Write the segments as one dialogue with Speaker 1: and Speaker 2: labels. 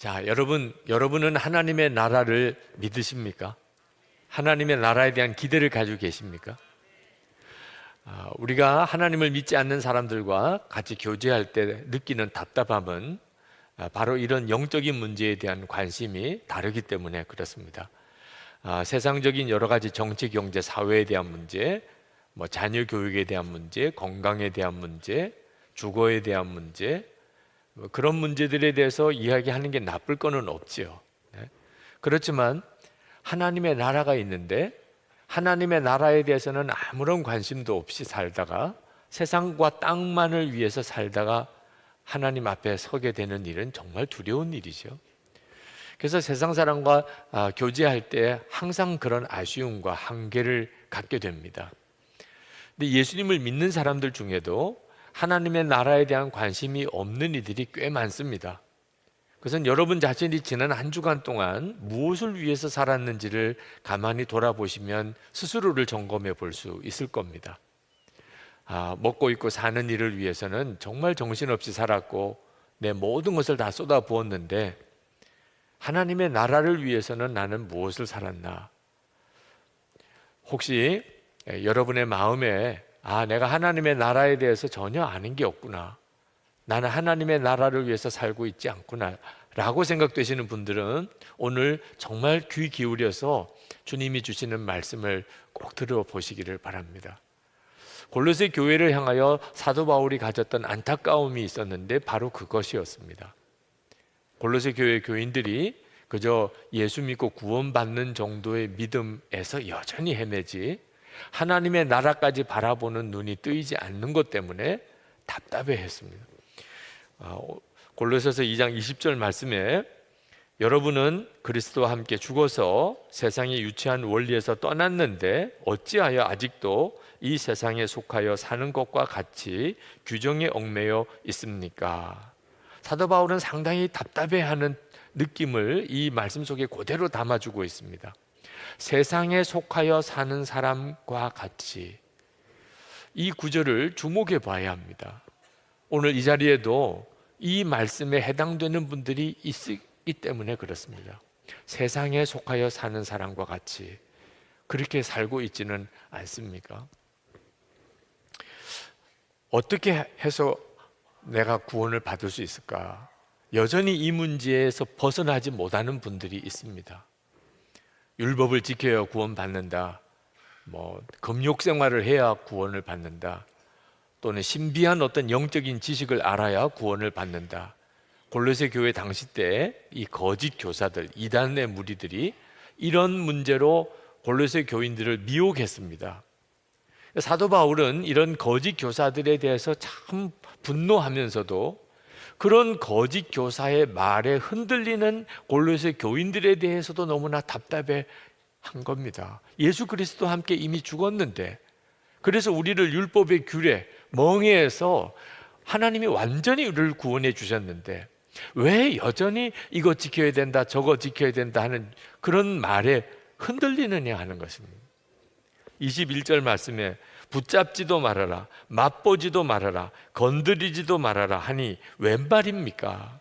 Speaker 1: 자, 여러분은 하나님의 나라를 믿으십니까? 하나님의 나라에 대한 기대를 가지고 계십니까? 우리가 하나님을 믿지 않는 사람들과 같이 교제할 때 느끼는 답답함은 바로 이런 영적인 문제에 대한 관심이 다르기 때문에 그렇습니다. 세상적인 여러 가지 정치, 경제, 사회에 대한 문제, 자녀 교육에 대한 문제, 건강에 대한 문제, 주거에 대한 문제, 그런 문제들에 대해서 이야기하는 게 나쁠 거는 없지요. 그렇지만 하나님의 나라가 있는데 하나님의 나라에 대해서는 아무런 관심도 없이 살다가 세상과 땅만을 위해서 살다가 하나님 앞에 서게 되는 일은 정말 두려운 일이죠. 그래서 세상 사람과 교제할 때 항상 그런 아쉬움과 한계를 갖게 됩니다. 근데 예수님을 믿는 사람들 중에도 하나님의 나라에 대한 관심이 없는 이들이 꽤 많습니다. 그것은 여러분 자신이 지난 한 주간 동안 무엇을 위해서 살았는지를 가만히 돌아보시면 스스로를 점검해 볼 수 있을 겁니다. 먹고 입고 사는 일을 위해서는 정말 정신없이 살았고 내 모든 것을 다 쏟아부었는데 하나님의 나라를 위해서는 나는 무엇을 살았나? 혹시 여러분의 마음에 내가 하나님의 나라에 대해서 전혀 아는 게 없구나, 나는 하나님의 나라를 위해서 살고 있지 않구나 라고 생각되시는 분들은 오늘 정말 귀 기울여서 주님이 주시는 말씀을 꼭 들어보시기를 바랍니다. 골로새 교회를 향하여 사도 바울이 가졌던 안타까움이 있었는데 바로 그것이었습니다. 골로새 교회 교인들이 그저 예수 믿고 구원받는 정도의 믿음에서 여전히 헤매지 하나님의 나라까지 바라보는 눈이 뜨이지 않는 것 때문에 답답해했습니다. 골로새서 2장 20절 말씀에 여러분은 그리스도와 함께 죽어서 세상의 유치한 원리에서 떠났는데 어찌하여 아직도 이 세상에 속하여 사는 것과 같이 규정에 얽매여 있습니까? 사도 바울은 상당히 답답해하는 느낌을 이 말씀 속에 그대로 담아주고 있습니다. 세상에 속하여 사는 사람과 같이, 이 구절을 주목해 봐야 합니다. 오늘 이 자리에도 이 말씀에 해당되는 분들이 있기 때문에 그렇습니다. 세상에 속하여 사는 사람과 같이 그렇게 살고 있지는 않습니까? 어떻게 해서 내가 구원을 받을 수 있을까? 여전히 이 문제에서 벗어나지 못하는 분들이 있습니다. 율법을 지켜야 구원받는다, 금욕 생활을 해야 구원을 받는다, 또는 신비한 어떤 영적인 지식을 알아야 구원을 받는다. 골로새 교회 당시 때 이 거짓 교사들, 이단의 무리들이 이런 문제로 골로새 교인들을 미혹했습니다. 사도 바울은 이런 거짓 교사들에 대해서 참 분노하면서도 그런 거짓 교사의 말에 흔들리는 골로새 교인들에 대해서도 너무나 답답해 한 겁니다. 예수 그리스도와 함께 이미 죽었는데, 그래서 우리를 율법의 규례, 멍에에서 하나님이 완전히 우리를 구원해 주셨는데 왜 여전히 이거 지켜야 된다, 저거 지켜야 된다 하는 그런 말에 흔들리느냐 하는 것입니다. 21절 말씀에 붙잡지도 말아라, 맛보지도 말아라, 건드리지도 말아라 하니 웬 말입니까?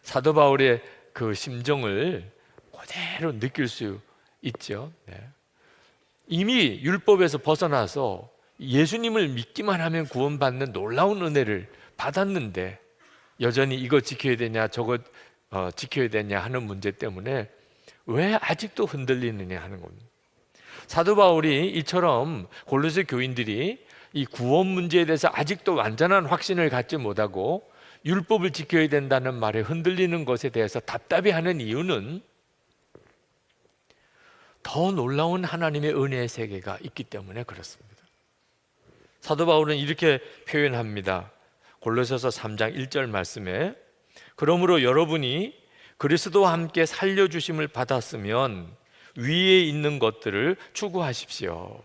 Speaker 1: 사도 바울의 그 심정을 그대로 느낄 수 있죠. 이미 율법에서 벗어나서 예수님을 믿기만 하면 구원받는 놀라운 은혜를 받았는데 여전히 이거 지켜야 되냐 저거 지켜야 되냐 하는 문제 때문에 왜 아직도 흔들리느냐 하는 겁니다. 사도 바울이 이처럼 골로새 교인들이 이 구원 문제에 대해서 아직도 완전한 확신을 갖지 못하고 율법을 지켜야 된다는 말에 흔들리는 것에 대해서 답답해하는 이유는 더 놀라운 하나님의 은혜의 세계가 있기 때문에 그렇습니다. 사도 바울은 이렇게 표현합니다. 골로새서 3장 1절 말씀에 그러므로 여러분이 그리스도와 함께 살려주심을 받았으면 위에 있는 것들을 추구하십시오.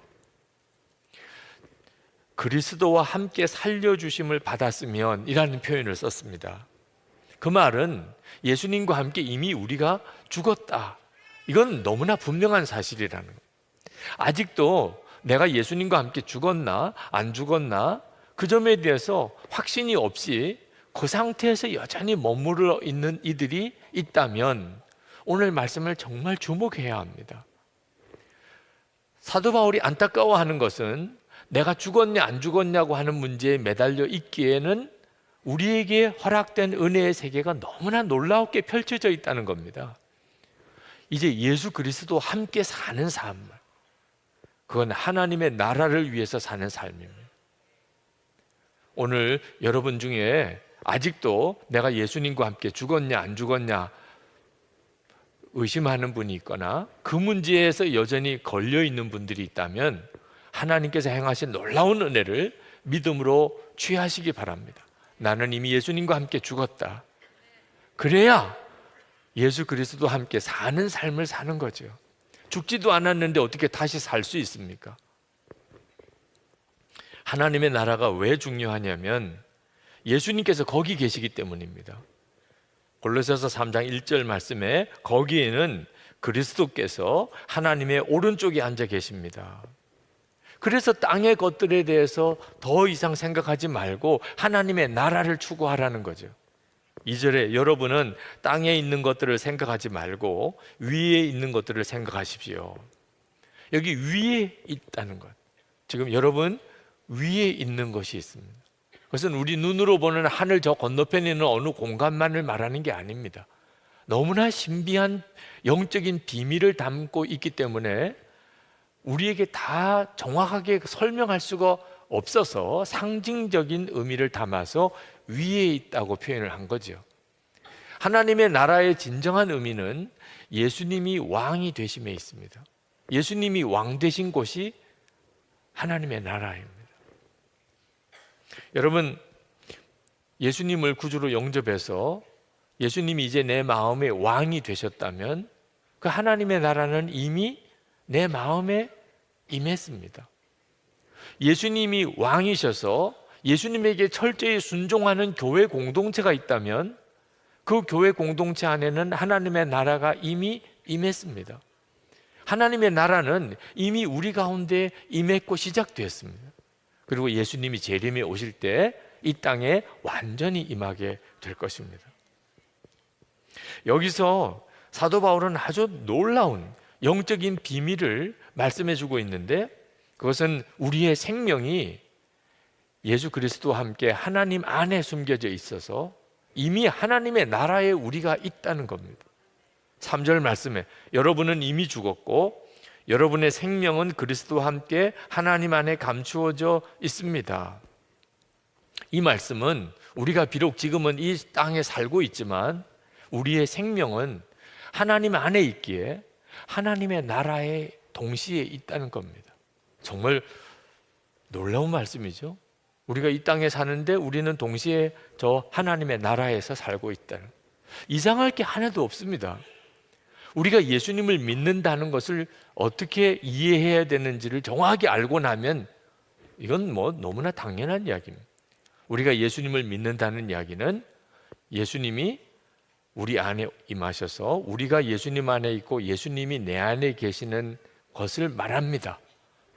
Speaker 1: 그리스도와 함께 살려주심을 받았으면 이라는 표현을 썼습니다. 그 말은 예수님과 함께 이미 우리가 죽었다, 이건 너무나 분명한 사실이라는 거예요. 아직도 내가 예수님과 함께 죽었나 안 죽었나 그 점에 대해서 확신이 없이 그 상태에서 여전히 머무르 있는 이들이 있다면 오늘 말씀을 정말 주목해야 합니다. 사도 바울이 안타까워하는 것은 내가 죽었냐 안 죽었냐고 하는 문제에 매달려 있기에는 우리에게 허락된 은혜의 세계가 너무나 놀랍게 펼쳐져 있다는 겁니다. 이제 예수 그리스도와 함께 사는 삶, 그건 하나님의 나라를 위해서 사는 삶입니다. 오늘 여러분 중에 아직도 내가 예수님과 함께 죽었냐 안 죽었냐 의심하는 분이 있거나 그 문제에서 여전히 걸려 있는 분들이 있다면 하나님께서 행하신 놀라운 은혜를 믿음으로 취하시기 바랍니다. 나는 이미 예수님과 함께 죽었다. 그래야 예수 그리스도와 함께 사는 삶을 사는 거죠. 죽지도 않았는데 어떻게 다시 살 수 있습니까? 하나님의 나라가 왜 중요하냐면 예수님께서 거기 계시기 때문입니다. 골로새서 3장 1절 말씀에 거기에는 그리스도께서 하나님의 오른쪽에 앉아 계십니다. 그래서 땅의 것들에 대해서 더 이상 생각하지 말고 하나님의 나라를 추구하라는 거죠. 2절에 여러분은 땅에 있는 것들을 생각하지 말고 위에 있는 것들을 생각하십시오. 여기 위에 있다는 것, 지금 여러분 위에 있는 것이 있습니다. 그것은 우리 눈으로 보는 하늘 저 건너편에 있는 어느 공간만을 말하는 게 아닙니다. 너무나 신비한 영적인 비밀을 담고 있기 때문에 우리에게 다 정확하게 설명할 수가 없어서 상징적인 의미를 담아서 위에 있다고 표현을 한 거죠. 하나님의 나라의 진정한 의미는 예수님이 왕이 되심에 있습니다. 예수님이 왕 되신 곳이 하나님의 나라입니다. 여러분, 예수님을 구주로 영접해서 예수님이 이제 내 마음의 왕이 되셨다면 그 하나님의 나라는 이미 내 마음에 임했습니다. 예수님이 왕이셔서 예수님에게 철저히 순종하는 교회 공동체가 있다면 그 교회 공동체 안에는 하나님의 나라가 이미 임했습니다. 하나님의 나라는 이미 우리 가운데 임했고 시작되었습니다. 그리고 예수님이 재림에 오실 때 이 땅에 완전히 임하게 될 것입니다. 여기서 사도 바울은 아주 놀라운 영적인 비밀을 말씀해 주고 있는데 그것은 우리의 생명이 예수 그리스도와 함께 하나님 안에 숨겨져 있어서 이미 하나님의 나라에 우리가 있다는 겁니다. 3절 말씀에 여러분은 이미 죽었고 여러분의 생명은 그리스도와 함께 하나님 안에 감추어져 있습니다. 이 말씀은 우리가 비록 지금은 이 땅에 살고 있지만 우리의 생명은 하나님 안에 있기에 하나님의 나라에 동시에 있다는 겁니다. 정말 놀라운 말씀이죠. 우리가 이 땅에 사는데 우리는 동시에 저 하나님의 나라에서 살고 있다는, 이상할 게 하나도 없습니다. 우리가 예수님을 믿는다는 것을 어떻게 이해해야 되는지를 정확하게 알고 나면 이건 뭐 너무나 당연한 이야기입니다. 우리가 예수님을 믿는다는 이야기는 예수님이 우리 안에 임하셔서 우리가 예수님 안에 있고 예수님이 내 안에 계시는 것을 말합니다.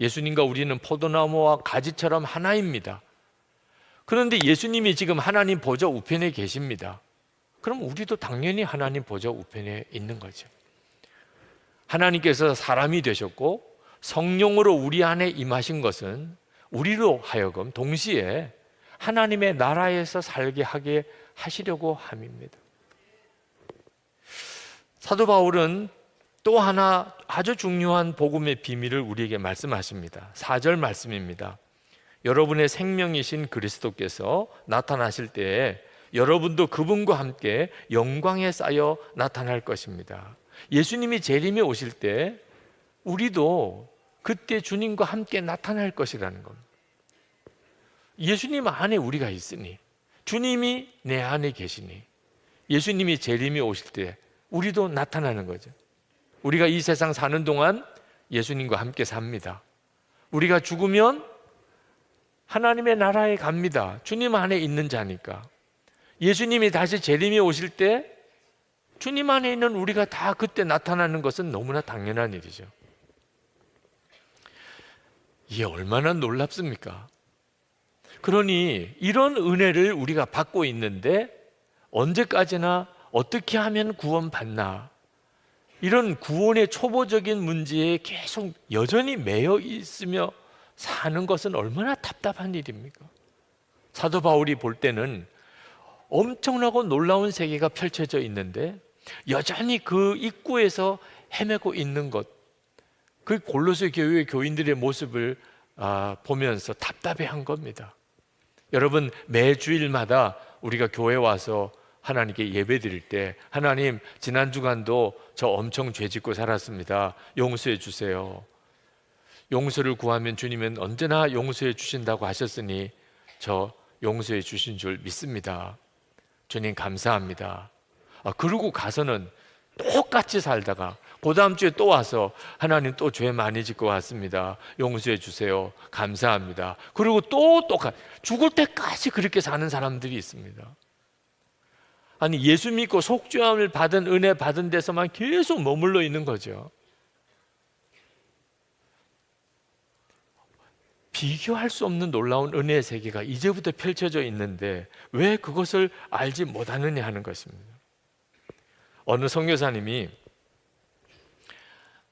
Speaker 1: 예수님과 우리는 포도나무와 가지처럼 하나입니다. 그런데 예수님이 지금 하나님 보좌 우편에 계십니다. 그럼 우리도 당연히 하나님 보좌 우편에 있는 거죠. 하나님께서 사람이 되셨고 성령으로 우리 안에 임하신 것은 우리로 하여금 동시에 하나님의 나라에서 살게 하게 하시려고 함입니다. 사도 바울은 또 하나 아주 중요한 복음의 비밀을 우리에게 말씀하십니다. 4절 말씀입니다. 여러분의 생명이신 그리스도께서 나타나실 때에 여러분도 그분과 함께 영광에 쌓여 나타날 것입니다. 예수님이 재림에 오실 때 우리도 그때 주님과 함께 나타날 것이라는 겁니다. 예수님 안에 우리가 있으니, 주님이 내 안에 계시니 예수님이 재림에 오실 때 우리도 나타나는 거죠. 우리가 이 세상 사는 동안 예수님과 함께 삽니다. 우리가 죽으면 하나님의 나라에 갑니다. 주님 안에 있는 자니까. 예수님이 다시 재림에 오실 때 주님 안에 있는 우리가 다 그때 나타나는 것은 너무나 당연한 일이죠. 이게 얼마나 놀랍습니까? 그러니 이런 은혜를 우리가 받고 있는데 언제까지나 어떻게 하면 구원받나, 이런 구원의 초보적인 문제에 계속 여전히 매여 있으며 사는 것은 얼마나 답답한 일입니까? 사도 바울이 볼 때는 엄청나고 놀라운 세계가 펼쳐져 있는데 여전히 그 입구에서 헤매고 있는 것, 그 골로새 교회의 교인들의 모습을 보면서 답답해한 겁니다. 여러분, 매 주일마다 우리가 교회 와서 하나님께 예배 드릴 때, 하나님, 지난 주간도 저 엄청 죄 짓고 살았습니다, 용서해 주세요. 용서를 구하면 주님은 언제나 용서해 주신다고 하셨으니 저 용서해 주신 줄 믿습니다. 주님 감사합니다. 그러고 가서는 똑같이 살다가 그 다음 주에 또 와서 하나님 또 죄 많이 짓고 왔습니다, 용서해 주세요, 감사합니다. 그리고 또 똑같이 죽을 때까지 그렇게 사는 사람들이 있습니다. 아니, 예수 믿고 속죄함을 받은, 은혜 받은 데서만 계속 머물러 있는 거죠. 비교할 수 없는 놀라운 은혜의 세계가 이제부터 펼쳐져 있는데 왜 그것을 알지 못하느냐 하는 것입니다. 어느 선교사님이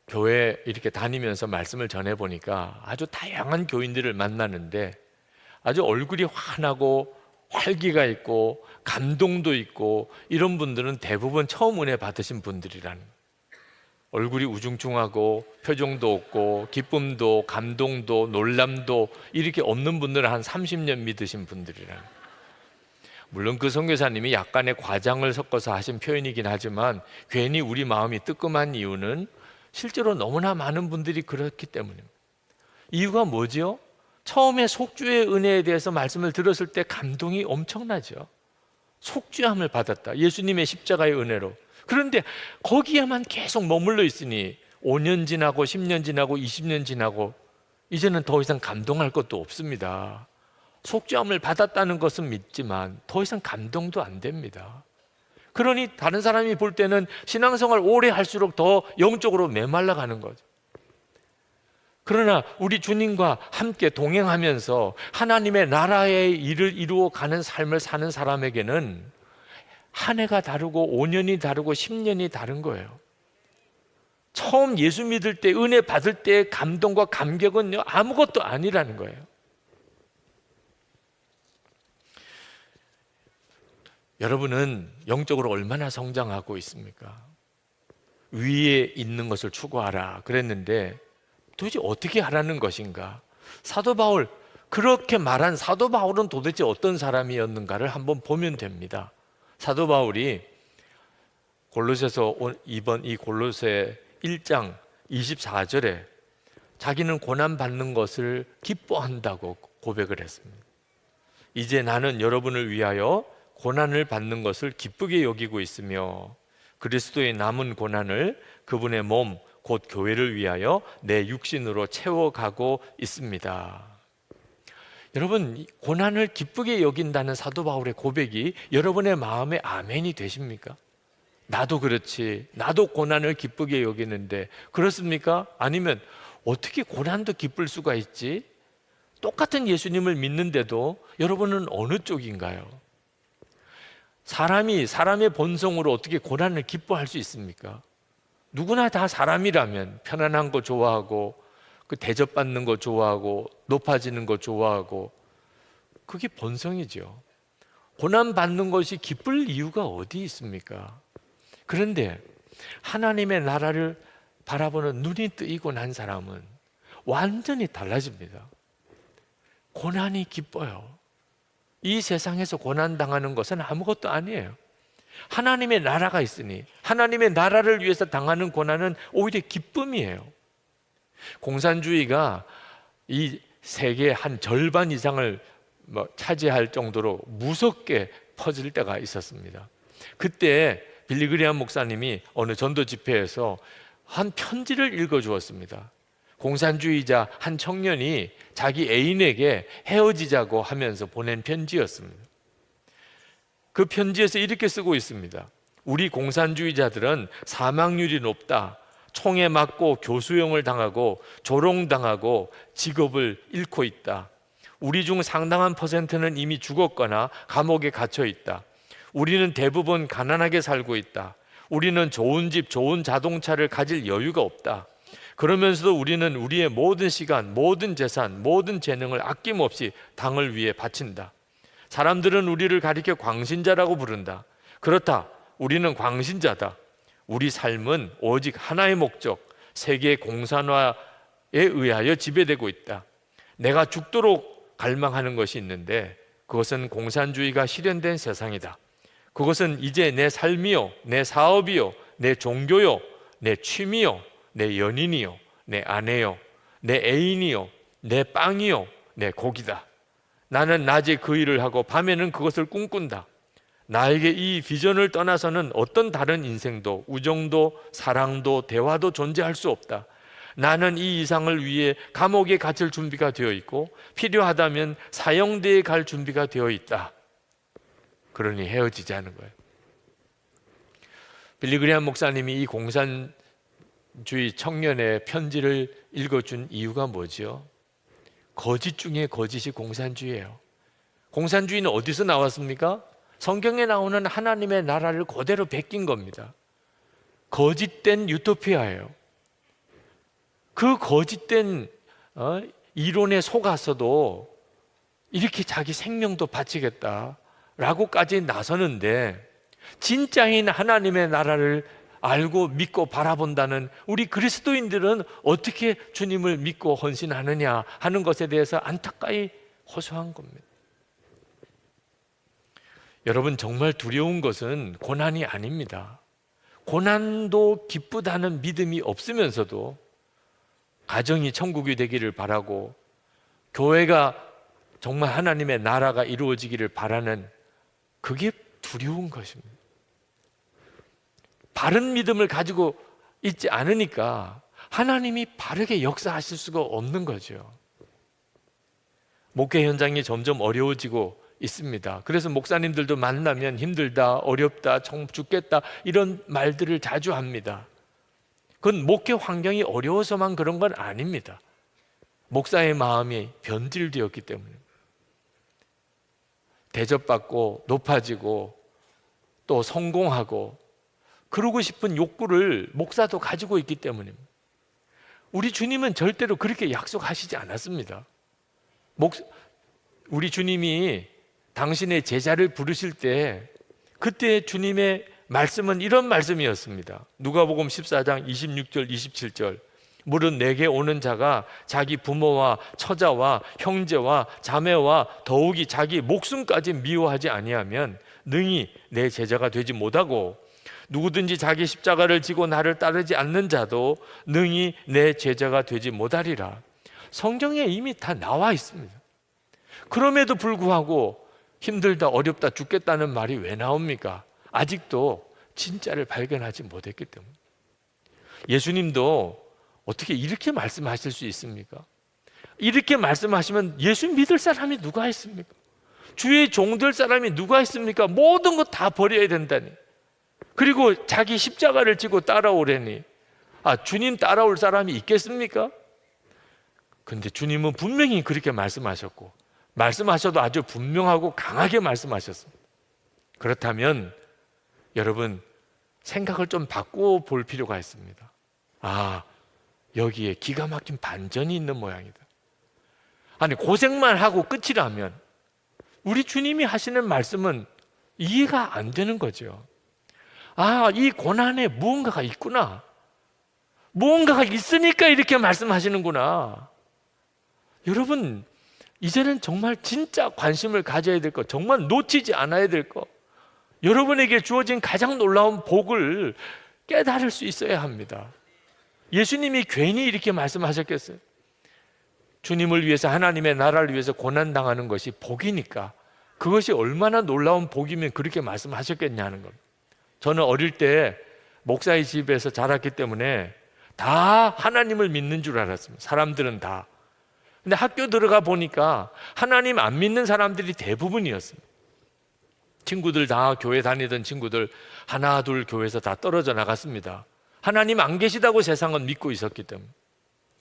Speaker 1: 교회 이렇게 다니면서 말씀을 전해보니까 아주 다양한 교인들을 만나는데 아주 얼굴이 환하고 활기가 있고 감동도 있고 이런 분들은 대부분 처음 은혜 받으신 분들이라는 거예요. 얼굴이 우중충하고 표정도 없고 기쁨도 감동도 놀람도 이렇게 없는 분들은 한 30년 믿으신 분들이라는 거예요. 물론 그 선교사님이 약간의 과장을 섞어서 하신 표현이긴 하지만 괜히 우리 마음이 뜨끔한 이유는 실제로 너무나 많은 분들이 그렇기 때문입니다. 이유가 뭐죠? 처음에 속죄의 은혜에 대해서 말씀을 들었을 때 감동이 엄청나죠. 속죄함을 받았다, 예수님의 십자가의 은혜로. 그런데 거기에만 계속 머물러 있으니 5년 지나고 10년 지나고 20년 지나고 이제는 더 이상 감동할 것도 없습니다. 속죄함을 받았다는 것은 믿지만 더 이상 감동도 안 됩니다. 그러니 다른 사람이 볼 때는 신앙생활 오래 할수록 더 영적으로 메말라 가는 거죠. 그러나 우리 주님과 함께 동행하면서 하나님의 나라의 일을 이루어 가는 삶을 사는 사람에게는 한 해가 다르고 5년이 다르고 10년이 다른 거예요. 처음 예수 믿을 때, 은혜 받을 때의 감동과 감격은요, 아무것도 아니라는 거예요. 여러분은 영적으로 얼마나 성장하고 있습니까? 위에 있는 것을 추구하라 그랬는데 도대체 어떻게 하라는 것인가? 사도 바울, 그렇게 말한 사도 바울은 도대체 어떤 사람이었는가를 한번 보면 됩니다. 사도 바울이 골로새서 이번 이 골로새 1장 24절에 자기는 고난 받는 것을 기뻐한다고 고백을 했습니다. 이제 나는 여러분을 위하여 고난을 받는 것을 기쁘게 여기고 있으며 그리스도의 남은 고난을 그분의 몸 곧 교회를 위하여 내 육신으로 채워가고 있습니다. 여러분, 고난을 기쁘게 여긴다는 사도 바울의 고백이 여러분의 마음에 아멘이 되십니까? 나도 그렇지, 나도 고난을 기쁘게 여기는데, 그렇습니까? 아니면 어떻게 고난도 기쁠 수가 있지? 똑같은 예수님을 믿는데도 여러분은 어느 쪽인가요? 사람이 사람의 본성으로 어떻게 고난을 기뻐할 수 있습니까? 누구나 다 사람이라면 편안한 거 좋아하고 그 대접받는 거 좋아하고 높아지는 거 좋아하고 그게 본성이죠. 고난 받는 것이 기쁠 이유가 어디 있습니까? 그런데 하나님의 나라를 바라보는 눈이 뜨이고 난 사람은 완전히 달라집니다. 고난이 기뻐요. 이 세상에서 고난당하는 것은 아무것도 아니에요. 하나님의 나라가 있으니 하나님의 나라를 위해서 당하는 고난은 오히려 기쁨이에요. 공산주의가 이 세계의 한 절반 이상을 차지할 정도로 무섭게 퍼질 때가 있었습니다. 그때 빌리 그레이엄 목사님이 어느 전도 집회에서 한 편지를 읽어주었습니다. 공산주의자 한 청년이 자기 애인에게 헤어지자고 하면서 보낸 편지였습니다. 그 편지에서 이렇게 쓰고 있습니다. 우리 공산주의자들은 사망률이 높다. 총에 맞고 교수형을 당하고 조롱당하고 직업을 잃고 있다. 우리 중 상당한 퍼센트는 이미 죽었거나 감옥에 갇혀 있다. 우리는 대부분 가난하게 살고 있다. 우리는 좋은 집, 좋은 자동차를 가질 여유가 없다. 그러면서도 우리는 우리의 모든 시간, 모든 재산, 모든 재능을 아낌없이 당을 위해 바친다. 사람들은 우리를 가리켜 광신자라고 부른다. 그렇다. 우리는 광신자다. 우리 삶은 오직 하나의 목적, 세계 공산화에 의하여 지배되고 있다. 내가 죽도록 갈망하는 것이 있는데 그것은 공산주의가 실현된 세상이다. 그것은 이제 내 삶이요, 내 사업이요, 내 종교요, 내 취미요, 내 연인이요, 내 아내요, 내 애인이요, 내 빵이요, 내 고기다. 나는 낮에 그 일을 하고 밤에는 그것을 꿈꾼다. 나에게 이 비전을 떠나서는 어떤 다른 인생도, 우정도, 사랑도, 대화도 존재할 수 없다. 나는 이 이상을 위해 감옥에 갇힐 준비가 되어 있고 필요하다면 사형대에 갈 준비가 되어 있다. 그러니 헤어지자는 거예요. 빌리 그레이엄 목사님이 이 공산주의 청년의 편지를 읽어준 이유가 뭐죠? 거짓 중에 거짓이 공산주의예요. 공산주의는 어디서 나왔습니까? 성경에 나오는 하나님의 나라를 그대로 베낀 겁니다. 거짓된 유토피아예요. 그 거짓된 이론에 속아서도 이렇게 자기 생명도 바치겠다라고까지 나서는데 진짜인 하나님의 나라를 알고 믿고 바라본다는 우리 그리스도인들은 어떻게 주님을 믿고 헌신하느냐 하는 것에 대해서 안타까이 호소한 겁니다. 여러분, 정말 두려운 것은 고난이 아닙니다. 고난도 기쁘다는 믿음이 없으면서도 가정이 천국이 되기를 바라고 교회가 정말 하나님의 나라가 이루어지기를 바라는 그게 두려운 것입니다. 바른 믿음을 가지고 있지 않으니까 하나님이 바르게 역사하실 수가 없는 거죠. 목회 현장이 점점 어려워지고 있습니다. 그래서 목사님들도 만나면 힘들다, 어렵다, 죽겠다 이런 말들을 자주 합니다. 그건 목회 환경이 어려워서만 그런 건 아닙니다. 목사의 마음이 변질되었기 때문에 대접받고 높아지고 또 성공하고 그러고 싶은 욕구를 목사도 가지고 있기 때문입니다. 우리 주님은 절대로 그렇게 약속하시지 않았습니다. 우리 주님이 당신의 제자를 부르실 때 그때 주님의 말씀은 이런 말씀이었습니다. 누가복음 14장 26절 27절 물은 내게 오는 자가 자기 부모와 처자와 형제와 자매와 더욱이 자기 목숨까지 미워하지 아니하면 능히 내 제자가 되지 못하고 누구든지 자기 십자가를 지고 나를 따르지 않는 자도 능히 내 제자가 되지 못하리라. 성경에 이미 다 나와 있습니다. 그럼에도 불구하고 힘들다, 어렵다, 죽겠다는 말이 왜 나옵니까? 아직도 진짜를 발견하지 못했기 때문에. 예수님도 어떻게 이렇게 말씀하실 수 있습니까? 이렇게 말씀하시면 예수 믿을 사람이 누가 있습니까? 주의 종될 사람이 누가 있습니까? 모든 것 다 버려야 된다니. 그리고 자기 십자가를 지고 따라오래니 주님 따라올 사람이 있겠습니까? 근데 주님은 분명히 그렇게 말씀하셨고 말씀하셔도 아주 분명하고 강하게 말씀하셨습니다. 그렇다면 여러분 생각을 좀 바꾸어 볼 필요가 있습니다. 여기에 기가 막힌 반전이 있는 모양이다. 아니 고생만 하고 끝이라면 우리 주님이 하시는 말씀은 이해가 안 되는 거죠. 이 고난에 무언가가 있구나. 무언가가 있으니까 이렇게 말씀하시는구나. 여러분 이제는 정말 진짜 관심을 가져야 될 것, 정말 놓치지 않아야 될 것, 여러분에게 주어진 가장 놀라운 복을 깨달을 수 있어야 합니다. 예수님이 괜히 이렇게 말씀하셨겠어요? 주님을 위해서, 하나님의 나라를 위해서 고난당하는 것이 복이니까 그것이 얼마나 놀라운 복이면 그렇게 말씀하셨겠냐는 겁니다. 저는 어릴 때 목사의 집에서 자랐기 때문에 다 하나님을 믿는 줄 알았습니다. 사람들은 다. 근데 학교 들어가 보니까 하나님 안 믿는 사람들이 대부분이었습니다. 친구들 다 교회 다니던 친구들 하나 둘 교회에서 다 떨어져 나갔습니다. 하나님 안 계시다고 세상은 믿고 있었기 때문에.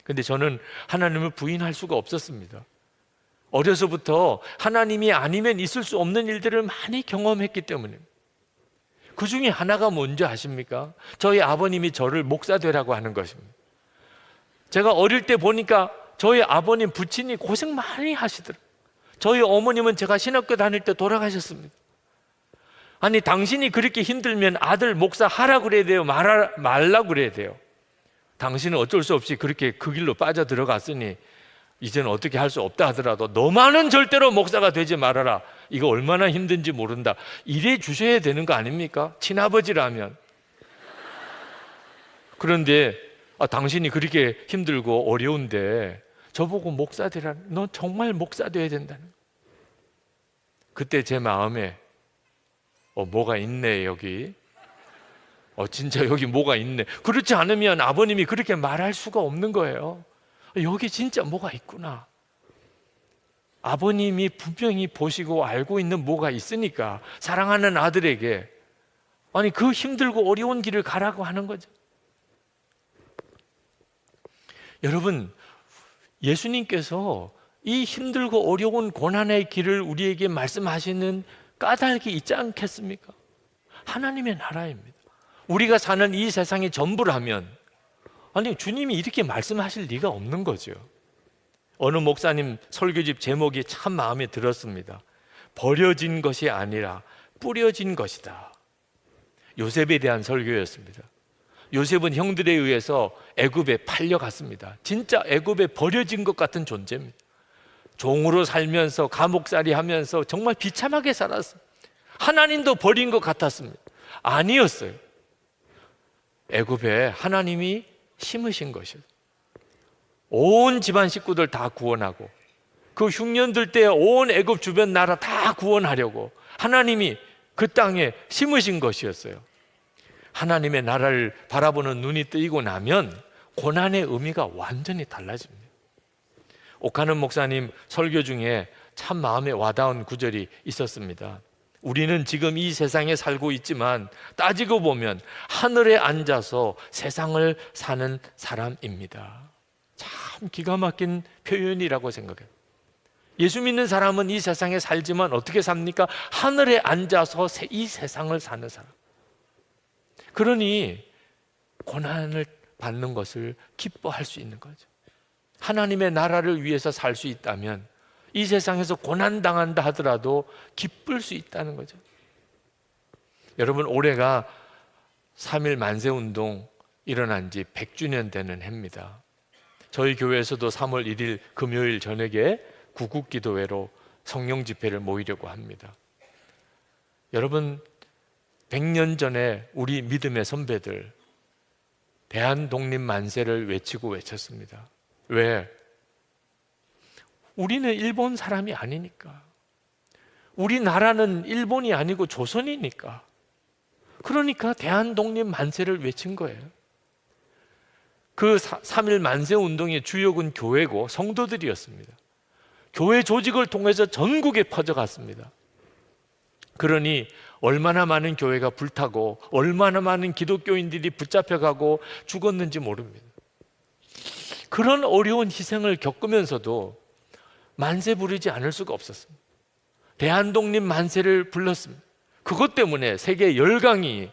Speaker 1: 근데 저는 하나님을 부인할 수가 없었습니다. 어려서부터 하나님이 아니면 있을 수 없는 일들을 많이 경험했기 때문에. 그 중에 하나가 뭔지 아십니까? 저희 아버님이 저를 목사 되라고 하는 것입니다. 제가 어릴 때 보니까 저희 아버님 부친이 고생 많이 하시더라고요. 저희 어머님은 제가 신학교 다닐 때 돌아가셨습니다. 아니, 당신이 그렇게 힘들면 아들 목사 하라 그래야 돼요? 말라 그래야 돼요? 당신은 어쩔 수 없이 그렇게 그 길로 빠져 들어갔으니 이제는 어떻게 할 수 없다 하더라도 너만은 절대로 목사가 되지 말아라. 이거 얼마나 힘든지 모른다. 이래 주셔야 되는 거 아닙니까? 친아버지라면. 그런데 당신이 그렇게 힘들고 어려운데 저보고 목사 되라. 너 정말 목사 돼야 된다는 거예요. 그때 제 마음에 뭐가 있네 여기. 진짜 여기 뭐가 있네. 그렇지 않으면 아버님이 그렇게 말할 수가 없는 거예요. 여기 진짜 뭐가 있구나. 아버님이 분명히 보시고 알고 있는 뭐가 있으니까 사랑하는 아들에게 그 힘들고 어려운 길을 가라고 하는 거죠. 여러분, 예수님께서 이 힘들고 어려운 고난의 길을 우리에게 말씀하시는 까닭이 있지 않겠습니까? 하나님의 나라입니다. 우리가 사는 이 세상이 전부라면 주님이 이렇게 말씀하실 리가 없는 거죠. 어느 목사님 설교집 제목이 참 마음에 들었습니다. 버려진 것이 아니라 뿌려진 것이다. 요셉에 대한 설교였습니다. 요셉은 형들에 의해서 애굽에 팔려갔습니다. 진짜 애굽에 버려진 것 같은 존재입니다. 종으로 살면서 감옥살이 하면서 정말 비참하게 살았습니다. 하나님도 버린 것 같았습니다. 아니었어요. 애굽에 하나님이 심으신 것이에요. 온 집안 식구들 다 구원하고 그 흉년들 때 온 애굽 주변 나라 다 구원하려고 하나님이 그 땅에 심으신 것이었어요. 하나님의 나라를 바라보는 눈이 뜨이고 나면 고난의 의미가 완전히 달라집니다. 옥하는 목사님 설교 중에 참 마음에 와닿은 구절이 있었습니다. 우리는 지금 이 세상에 살고 있지만 따지고 보면 하늘에 앉아서 세상을 사는 사람입니다. 참 기가 막힌 표현이라고 생각해요. 예수 믿는 사람은 이 세상에 살지만 어떻게 삽니까? 하늘에 앉아서 이 세상을 사는 사람. 그러니 고난을 받는 것을 기뻐할 수 있는 거죠. 하나님의 나라를 위해서 살 수 있다면 이 세상에서 고난당한다 하더라도 기쁠 수 있다는 거죠. 여러분, 올해가 3.1 만세운동 일어난 지 100주년 되는 해입니다. 저희 교회에서도 3월 1일 금요일 저녁에 구국기도회로 성령 집회를 모이려고 합니다. 여러분, 100년 전에 우리 믿음의 선배들 대한독립 만세를 외치고 외쳤습니다. 왜? 우리는 일본 사람이 아니니까. 우리나라는 일본이 아니고 조선이니까. 그러니까 대한독립 만세를 외친 거예요. 그 3.1 만세운동의 주역은 교회고 성도들이었습니다. 교회 조직을 통해서 전국에 퍼져갔습니다. 그러니 얼마나 많은 교회가 불타고 얼마나 많은 기독교인들이 붙잡혀가고 죽었는지 모릅니다. 그런 어려운 희생을 겪으면서도 만세 부르지 않을 수가 없었습니다. 대한독립 만세를 불렀습니다. 그것 때문에 세계 열강이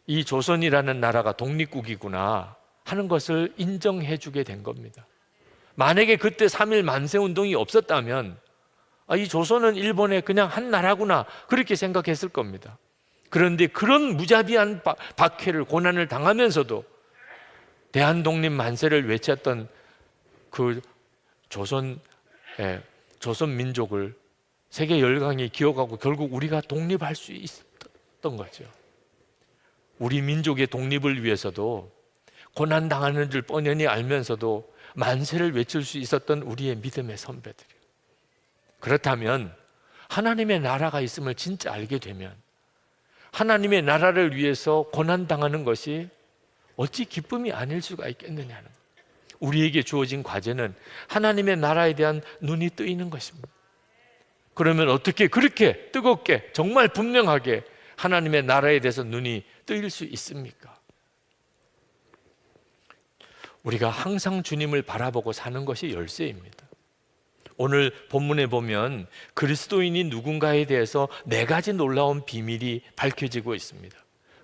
Speaker 1: 이 조선이라는 나라가 독립국이구나 하는 것을 인정해 주게 된 겁니다. 만약에 그때 3.1 만세운동이 없었다면 이 조선은 일본의 그냥 한 나라구나 그렇게 생각했을 겁니다. 그런데 그런 무자비한 박해를 고난을 당하면서도 대한독립 만세를 외쳤던 그 조선 민족을 세계 열강이 기억하고 결국 우리가 독립할 수 있었던 거죠. 우리 민족의 독립을 위해서도 고난당하는 줄 뻔히 알면서도 만세를 외칠 수 있었던 우리의 믿음의 선배들이에요. 그렇다면 하나님의 나라가 있음을 진짜 알게 되면 하나님의 나라를 위해서 고난당하는 것이 어찌 기쁨이 아닐 수가 있겠느냐는 거예요. 우리에게 주어진 과제는 하나님의 나라에 대한 눈이 뜨이는 것입니다. 그러면 어떻게 그렇게 뜨겁게 정말 분명하게 하나님의 나라에 대해서 눈이 뜨일 수 있습니까? 우리가 항상 주님을 바라보고 사는 것이 열쇠입니다. 오늘 본문에 보면 그리스도인이 누군가에 대해서 네 가지 놀라운 비밀이 밝혀지고 있습니다.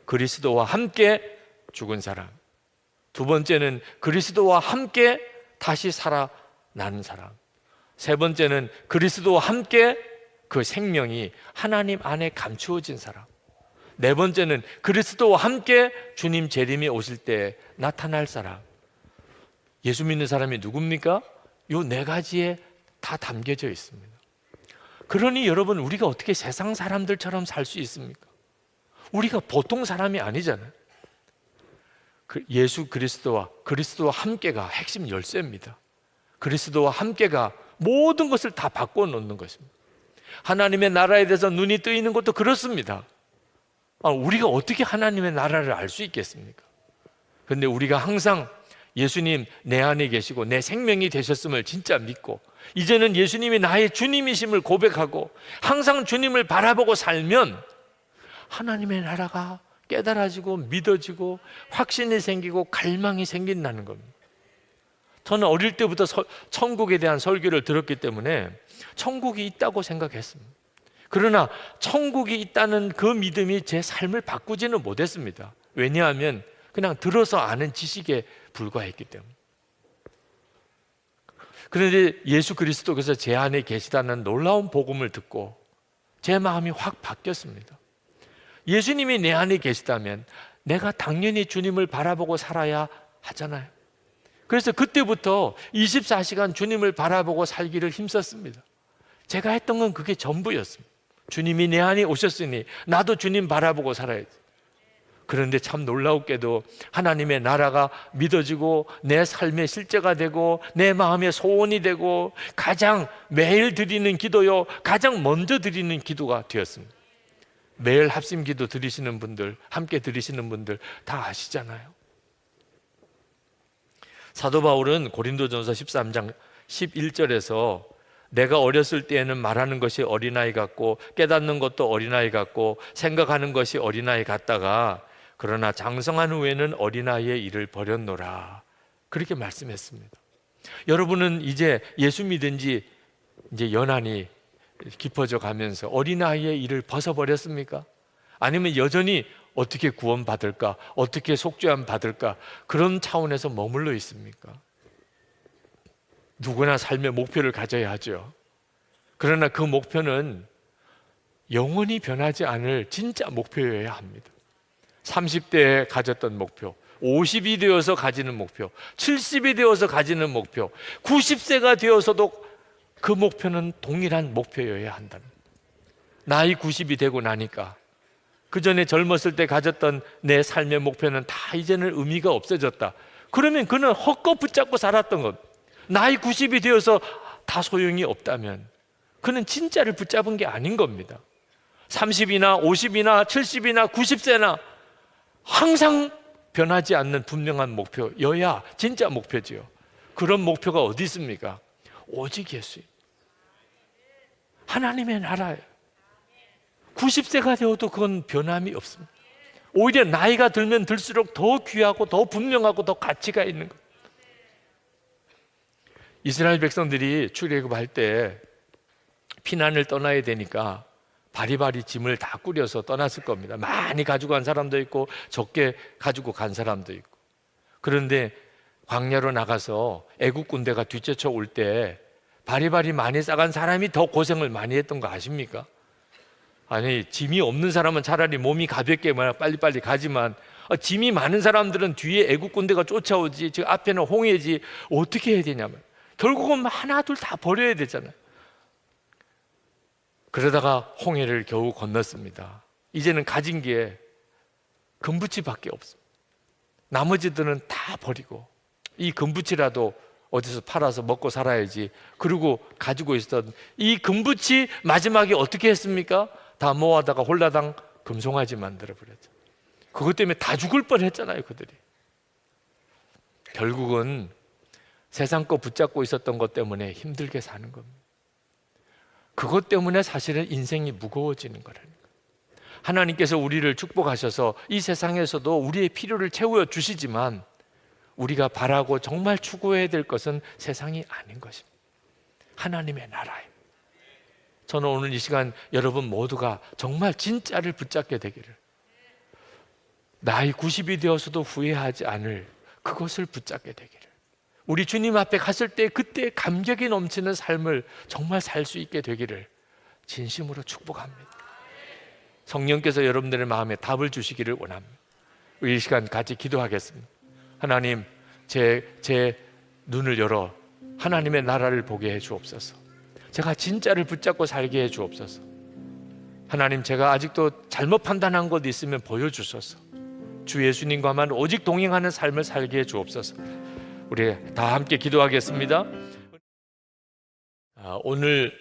Speaker 1: 그리스도와 함께 죽은 사람, 두 번째는 그리스도와 함께 다시 살아나는 사람, 세 번째는 그리스도와 함께 그 생명이 하나님 안에 감추어진 사람, 네 번째는 그리스도와 함께 주님 재림이 오실 때 나타날 사람. 예수 믿는 사람이 누굽니까? 요 네 가지에 다 담겨져 있습니다. 그러니 여러분, 우리가 어떻게 세상 사람들처럼 살 수 있습니까? 우리가 보통 사람이 아니잖아요. 예수 그리스도와 함께가 핵심 열쇠입니다. 그리스도와 함께가 모든 것을 다 바꿔 놓는 것입니다. 하나님의 나라에 대해서 눈이 뜨이는 것도 그렇습니다. 우리가 어떻게 하나님의 나라를 알 수 있겠습니까? 그런데 우리가 항상 예수님 내 안에 계시고 내 생명이 되셨음을 진짜 믿고, 이제는 예수님이 나의 주님이심을 고백하고 항상 주님을 바라보고 살면 하나님의 나라가 깨달아지고 믿어지고 확신이 생기고 갈망이 생긴다는 겁니다. 저는 어릴 때부터 천국에 대한 설교를 들었기 때문에 천국이 있다고 생각했습니다. 그러나 천국이 있다는 그 믿음이 제 삶을 바꾸지는 못했습니다. 왜냐하면 그냥 들어서 아는 지식에 불과했기 때문에. 그런데 예수 그리스도께서 제 안에 계시다는 놀라운 복음을 듣고 제 마음이 확 바뀌었습니다. 예수님이 내 안에 계시다면 내가 당연히 주님을 바라보고 살아야 하잖아요. 그래서 그때부터 24시간 주님을 바라보고 살기를 힘썼습니다. 제가 했던 건 그게 전부였습니다. 주님이 내 안에 오셨으니 나도 주님 바라보고 살아야지. 그런데 참 놀라웠게도 하나님의 나라가 믿어지고 내 삶의 실제가 되고 내 마음의 소원이 되고 가장 매일 드리는 기도요, 가장 먼저 드리는 기도가 되었습니다. 매일 합심 기도 드리시는 분들, 함께 드리시는 분들 다 아시잖아요. 사도 바울은 고린도전서 13장 11절에서 내가 어렸을 때에는 말하는 것이 어린아이 같고 깨닫는 것도 어린아이 같고 생각하는 것이 어린아이 같다가 그러나 장성한 후에는 어린아이의 일을 버렸노라, 그렇게 말씀했습니다. 여러분은 이제 예수 믿은 지 이제 연한이 깊어져 가면서 어린아이의 일을 벗어버렸습니까? 아니면 여전히 어떻게 구원받을까, 어떻게 속죄함 받을까, 그런 차원에서 머물러 있습니까? 누구나 삶의 목표를 가져야 하죠. 그러나 그 목표는 영원히 변하지 않을 진짜 목표여야 합니다. 30대에 가졌던 목표, 50이 되어서 가지는 목표, 70이 되어서 가지는 목표, 90세가 되어서도 그 목표는 동일한 목표여야 한다는. 나이 90이 되고 나니까 그 전에 젊었을 때 가졌던 내 삶의 목표는 다 이제는 의미가 없어졌다. 그러면 그는 헛것 붙잡고 살았던 것, 나이 90이 되어서 다 소용이 없다면 그는 진짜를 붙잡은 게 아닌 겁니다. 30이나 50이나 70이나 90세나 항상 변하지 않는 분명한 목표여야 진짜 목표지요. 그런 목표가 어디 있습니까? 오직 예수님, 하나님의 나라예요. 90세가 되어도 그건 변함이 없습니다. 오히려 나이가 들면 들수록 더 귀하고 더 분명하고 더 가치가 있는 것. 이스라엘 백성들이 출애굽할 때 피난을 떠나야 되니까 바리바리 짐을 다 꾸려서 떠났을 겁니다. 많이 가지고 간 사람도 있고 적게 가지고 간 사람도 있고. 그런데 광야로 나가서 애국 군대가 뒤쫓아 올 때 바리바리 많이 싸간 사람이 더 고생을 많이 했던 거 아십니까? 아니, 짐이 없는 사람은 차라리 몸이 가볍게 빨리빨리 가지만 짐이 많은 사람들은 뒤에 애국 군대가 쫓아오지, 지금 앞에는 홍해지, 어떻게 해야 되냐면 결국은 하나 둘 다 버려야 되잖아요. 그러다가 홍해를 겨우 건넜습니다. 이제는 가진 게 금붙이밖에 없습니다. 나머지들은 다 버리고 이 금붙이라도 어디서 팔아서 먹고 살아야지, 그리고 가지고 있었던 이 금붙이 마지막에 어떻게 했습니까? 다 모아다가 홀라당 금송아지 만들어버렸죠. 그것 때문에 다 죽을 뻔했잖아요, 그들이. 결국은 세상 거 붙잡고 있었던 것 때문에 힘들게 사는 겁니다. 그것 때문에 사실은 인생이 무거워지는 거라는 거예요. 하나님께서 우리를 축복하셔서 이 세상에서도 우리의 필요를 채워 주시지만 우리가 바라고 정말 추구해야 될 것은 세상이 아닌 것입니다. 하나님의 나라예요. 저는 오늘 이 시간 여러분 모두가 정말 진짜를 붙잡게 되기를, 나이 90이 되어서도 후회하지 않을 그것을 붙잡게 되기를, 우리 주님 앞에 갔을 때 그때 감격이 넘치는 삶을 정말 살 수 있게 되기를 진심으로 축복합니다. 성령께서 여러분들의 마음에 답을 주시기를 원합니다. 이 시간 같이 기도하겠습니다. 하나님, 제 눈을 열어 하나님의 나라를 보게 해 주옵소서. 제가 진짜를 붙잡고 살게 해 주옵소서. 하나님, 제가 아직도 잘못 판단한 것 있으면 보여주소서. 주 예수님과만 오직 동행하는 삶을 살게 해 주옵소서. 우리 다 함께 기도하겠습니다. 오늘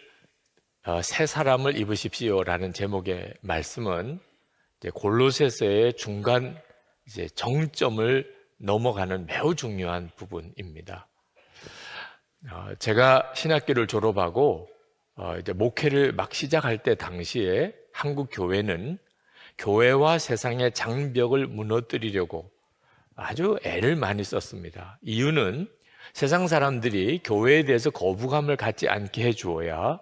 Speaker 1: 새 사람을 입으십시오라는 제목의 말씀은 이제 골로새서의 중간 이제 정점을 넘어가는 매우 중요한 부분입니다. 제가 신학교를 졸업하고 이제 목회를 막 시작할 때 당시에 한국 교회는 교회와 세상의 장벽을 무너뜨리려고 아주 애를 많이 썼습니다. 이유는 세상 사람들이 교회에 대해서 거부감을 갖지 않게 해주어야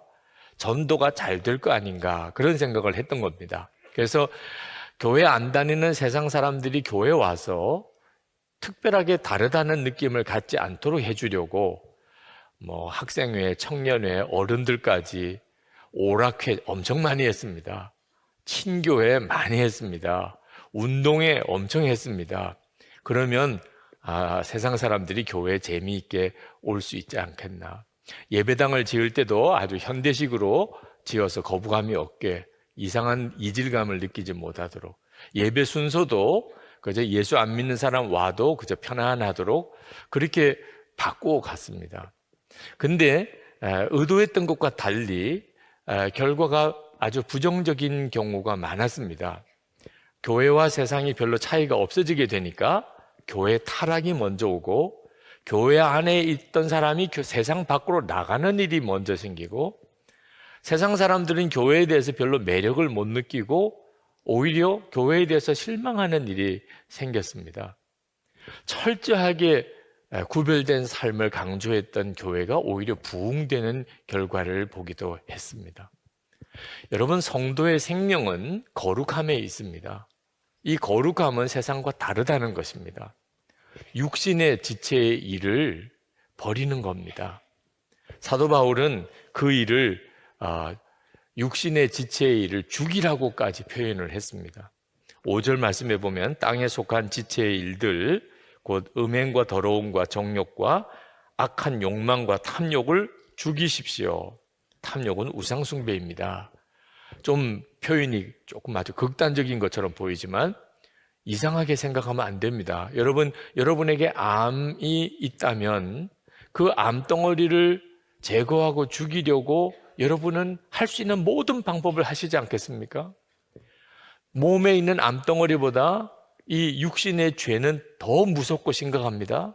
Speaker 1: 전도가 잘 될 거 아닌가, 그런 생각을 했던 겁니다. 그래서 교회 안 다니는 세상 사람들이 교회 와서 특별하게 다르다는 느낌을 갖지 않도록 해주려고 학생회, 청년회, 어른들까지 오락회 엄청 많이 했습니다. 친교회 많이 했습니다. 운동회 엄청 했습니다. 그러면 세상 사람들이 교회에 재미있게 올 수 있지 않겠나. 예배당을 지을 때도 아주 현대식으로 지어서 거부감이 없게, 이상한 이질감을 느끼지 못하도록, 예배 순서도 그저 예수 안 믿는 사람 와도 그저 편안하도록 그렇게 바꾸어 갔습니다. 근데 의도했던 것과 달리 결과가 아주 부정적인 경우가 많았습니다. 교회와 세상이 별로 차이가 없어지게 되니까 교회 타락이 먼저 오고, 교회 안에 있던 사람이 세상 밖으로 나가는 일이 먼저 생기고, 세상 사람들은 교회에 대해서 별로 매력을 못 느끼고 오히려 교회에 대해서 실망하는 일이 생겼습니다. 철저하게 구별된 삶을 강조했던 교회가 오히려 부흥되는 결과를 보기도 했습니다. 여러분, 성도의 생명은 거룩함에 있습니다. 이 거룩함은 세상과 다르다는 것입니다. 육신의 지체의 일을 버리는 겁니다. 사도 바울은 그 일을 육신의 지체의 일을 죽이라고까지 표현을 했습니다. 5절 말씀에 보면 땅에 속한 지체의 일들, 곧 음행과 더러움과 정욕과 악한 욕망과 탐욕을 죽이십시오. 탐욕은 우상숭배입니다. 좀 표현이 조금 아주 극단적인 것처럼 보이지만 이상하게 생각하면 안 됩니다. 여러분에게 암이 있다면 그 암덩어리를 제거하고 죽이려고 여러분은 할 수 있는 모든 방법을 하시지 않겠습니까? 몸에 있는 암덩어리보다 이 육신의 죄는 더 무섭고 심각합니다.